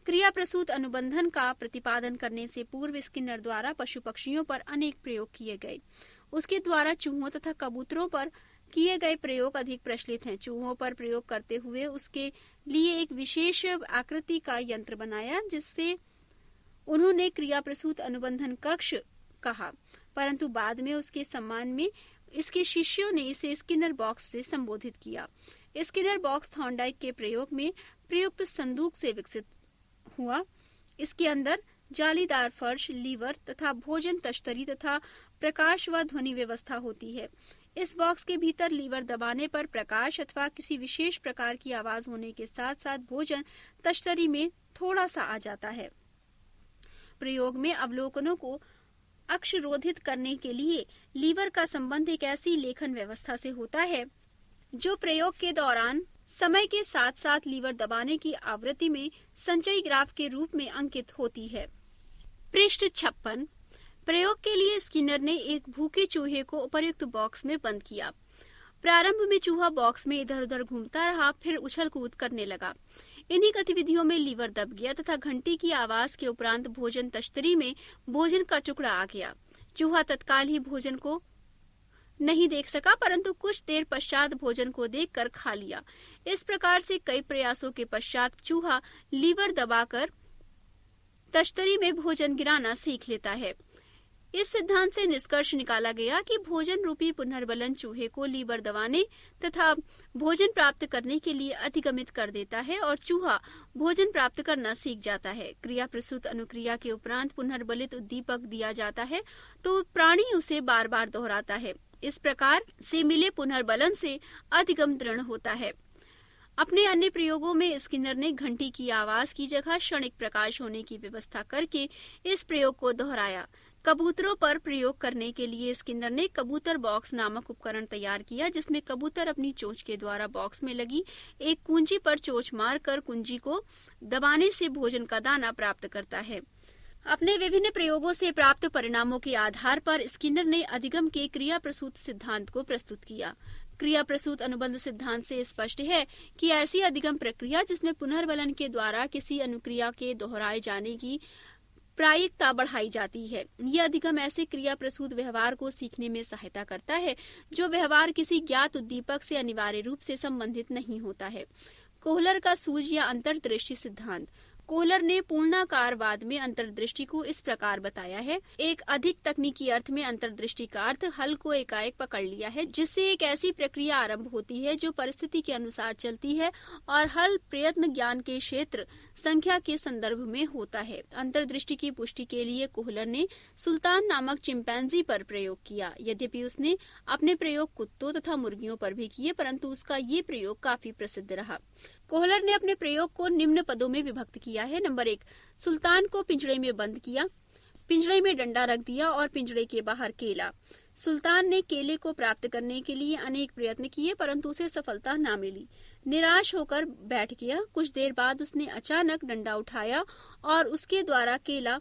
क्रिया प्रसूत अनुबंधन का प्रतिपादन करने से पूर्व स्किनर द्वारा पशु पक्षियों पर अनेक प्रयोग किए गए। उसके द्वारा चूहों तथा कबूतरों पर किए गए प्रयोग अधिक प्रचलित हैं। चूहों पर प्रयोग करते हुए उसके लिए एक विशेष आकृति का यंत्र बनाया जिससे उन्होंने क्रिया प्रसूत अनुबंधन कक्ष कहा, परंतु बाद में उसके सम्मान में इसके शिष्यों ने इसे स्किनर बॉक्स से संबोधित किया। स्किनर बॉक्स थॉर्नडाइक के प्रयोग में प्रयुक्त संदूक से विकसित हुआ। इसके अंदर जालीदार फर्श, लीवर तथा भोजन तश्तरी तथा प्रकाश व ध्वनि व्यवस्था होती है। इस बॉक्स के भीतर लीवर दबाने पर प्रकाश अथवा किसी विशेष प्रकार की आवाज होने के साथ साथ भोजन तश्तरी में थोड़ा सा आ जाता है। प्रयोग में अवलोकनों को अक्षरोधित करने के लिए लीवर का संबंध एक ऐसी लेखन व्यवस्था से होता है जो प्रयोग के दौरान समय के साथ साथ लीवर दबाने की आवृत्ति में संचयी ग्राफ के रूप में अंकित होती है। पृष्ठ 56। प्रयोग के लिए स्किनर ने एक भूखे चूहे को उपर्युक्त बॉक्स में बंद किया। प्रारंभ में चूहा बॉक्स में इधर उधर घूमता रहा, फिर उछल कूद करने लगा। इन्हीं गतिविधियों में लीवर दब गया तथा घंटी की आवाज के उपरांत भोजन तश्तरी में भोजन का टुकड़ा आ गया। चूहा तत्काल ही भोजन को नहीं देख सका, परंतु कुछ देर पश्चात भोजन को देखकर खा लिया। इस प्रकार से कई प्रयासों के पश्चात चूहा लीवर दबाकर तश्तरी में भोजन गिराना सीख लेता है। इस सिद्धांत से निष्कर्ष निकाला गया कि भोजन रूपी पुनर्बलन चूहे को लीवर दबाने तथा भोजन प्राप्त करने के लिए अधिगमित कर देता है और चूहा भोजन प्राप्त करना सीख जाता है। क्रिया प्रसूत अनुक्रिया के उपरांत पुनर्बलित उद्दीपक दिया जाता है तो प्राणी उसे बार बार दोहराता है। इस प्रकार से मिले पुनर्बलन से अधिगम दृढ़ होता है। अपने अन्य प्रयोगों में स्किनर ने घंटी की आवाज की जगह क्षणिक प्रकाश होने की व्यवस्था करके इस प्रयोग को दोहराया कबूतरों पर प्रयोग करने के लिए स्किनर ने कबूतर बॉक्स नामक उपकरण तैयार किया, जिसमें कबूतर अपनी चोंच के द्वारा बॉक्स में लगी एक कुंजी पर चोंच मारकर कुंजी को दबाने से भोजन का दाना प्राप्त करता है। अपने विभिन्न प्रयोगों से प्राप्त परिणामों के आधार पर स्किनर ने अधिगम के क्रिया प्रसूत सिद्धांत को प्रस्तुत किया। क्रिया प्रसूत अनुबंध सिद्धांत से स्पष्ट है कि ऐसी अधिगम प्रक्रिया जिसमें पुनर्वलन के द्वारा किसी अनुक्रिया के दोहराए जाने की प्रायिकता बढ़ाई जाती है। यह अधिगम ऐसे क्रिया प्रसूत व्यवहार को सीखने में सहायता करता है जो व्यवहार किसी ज्ञात उद्दीपक से अनिवार्य रूप से संबंधित नहीं होता है। कोहलर का सूझ या अंतर्दृष्टि सिद्धांत। कोहलर ने पूर्णाकारवाद में अंतर्दृष्टि को इस प्रकार बताया है। एक अधिक तकनीकी अर्थ में अंतर्दृष्टि का अर्थ हल को एकाएक पकड़ लिया है, जिससे एक ऐसी प्रक्रिया आरंभ होती है जो परिस्थिति के अनुसार चलती है और हल प्रयत्न ज्ञान के क्षेत्र संख्या के संदर्भ में होता है। अंतर्दृष्टि की पुष्टि के लिए कोहलर ने सुल्तान नामक चिंपैंजी पर प्रयोग किया। यद्यपि उसने अपने प्रयोग कुत्तों तथा मुर्गियों पर भी किए, परंतु उसका ये प्रयोग काफी प्रसिद्ध रहा। कोहलर ने अपने प्रयोग को निम्न पदों में विभक्त किया है। नंबर 1, सुल्तान को पिंजड़े में बंद किया, पिंजड़े में डंडा रख दिया और पिंजड़े के बाहर केला। सुल्तान ने केले को प्राप्त करने के लिए अनेक प्रयत्न किए, परंतु उसे सफलता न मिली। निराश होकर बैठ गया। कुछ देर बाद उसने अचानक डंडा उठाया और उसके द्वारा केला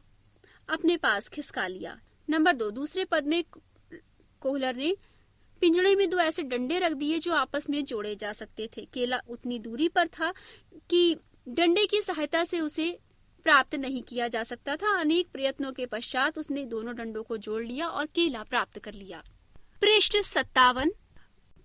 अपने पास खिसका लिया। नंबर 2, दूसरे पद में कोहलर ने पिंजड़े में 2 ऐसे डंडे रख दिए जो आपस में जोड़े जा सकते थे। केला उतनी दूरी पर था कि डंडे की सहायता से उसे प्राप्त नहीं किया जा सकता था। अनेक प्रयत्नों के पश्चात उसने दोनों डंडों को जोड़ लिया और केला प्राप्त कर लिया। पृष्ठ 57,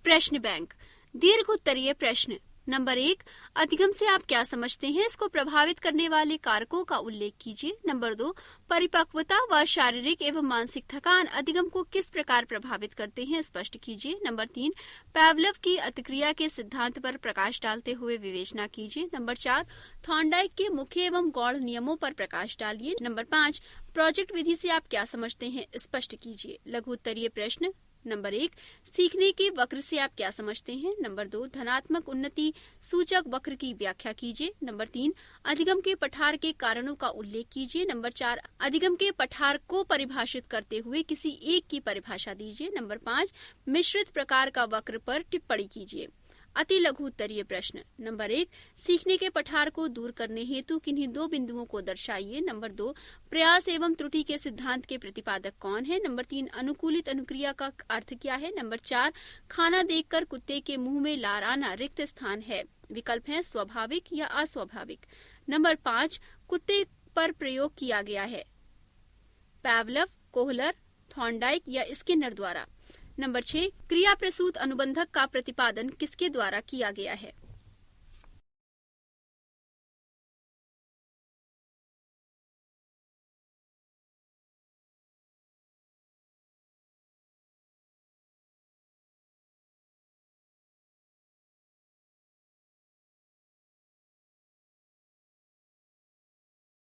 प्रश्न बैंक। दीर्घ उत्तरीय प्रश्न। नंबर 1, अधिगम से आप क्या समझते हैं? इसको प्रभावित करने वाले कारकों का उल्लेख कीजिए। नंबर 2, परिपक्वता व शारीरिक एवं मानसिक थकान अधिगम को किस प्रकार प्रभावित करते हैं? स्पष्ट कीजिए। नंबर 3, पावलोव की अतिक्रिया के सिद्धांत पर प्रकाश डालते हुए विवेचना कीजिए। नंबर 4, थॉर्नडाइक के मुख्य एवं गौण नियमों पर प्रकाश डालिए। नंबर 5, प्रोजेक्ट विधि से आप क्या समझते हैं? स्पष्ट कीजिए। लघु उत्तरीय प्रश्न। नंबर 1, सीखने के वक्र से आप क्या समझते हैं? नंबर 2, धनात्मक उन्नति सूचक वक्र की व्याख्या कीजिए। नंबर 3, अधिगम के पठार के कारणों का उल्लेख कीजिए। नंबर 4, अधिगम के पठार को परिभाषित करते हुए किसी एक की परिभाषा दीजिए। नंबर 5, मिश्रित प्रकार का वक्र पर टिप्पणी कीजिए। अति लघु उत्तरीय प्रश्न। नंबर 1, सीखने के पठार को दूर करने हेतु किन्हीं 2 बिंदुओं को दर्शाइए। नंबर 2, प्रयास एवं त्रुटि के सिद्धांत के प्रतिपादक कौन है? नंबर 3, अनुकूलित अनुक्रिया का अर्थ क्या है? नंबर 4, खाना देखकर कुत्ते के मुंह में लार आना रिक्त स्थान है। विकल्प है स्वाभाविक या अस्वाभाविक। नंबर 5, कुत्ते पर प्रयोग किया गया है पावलोव, कोहलर, थॉर्नडाइक या स्किनर द्वारा। नंबर 6, क्रिया प्रसूत अनुबंधक का प्रतिपादन किसके द्वारा किया गया है?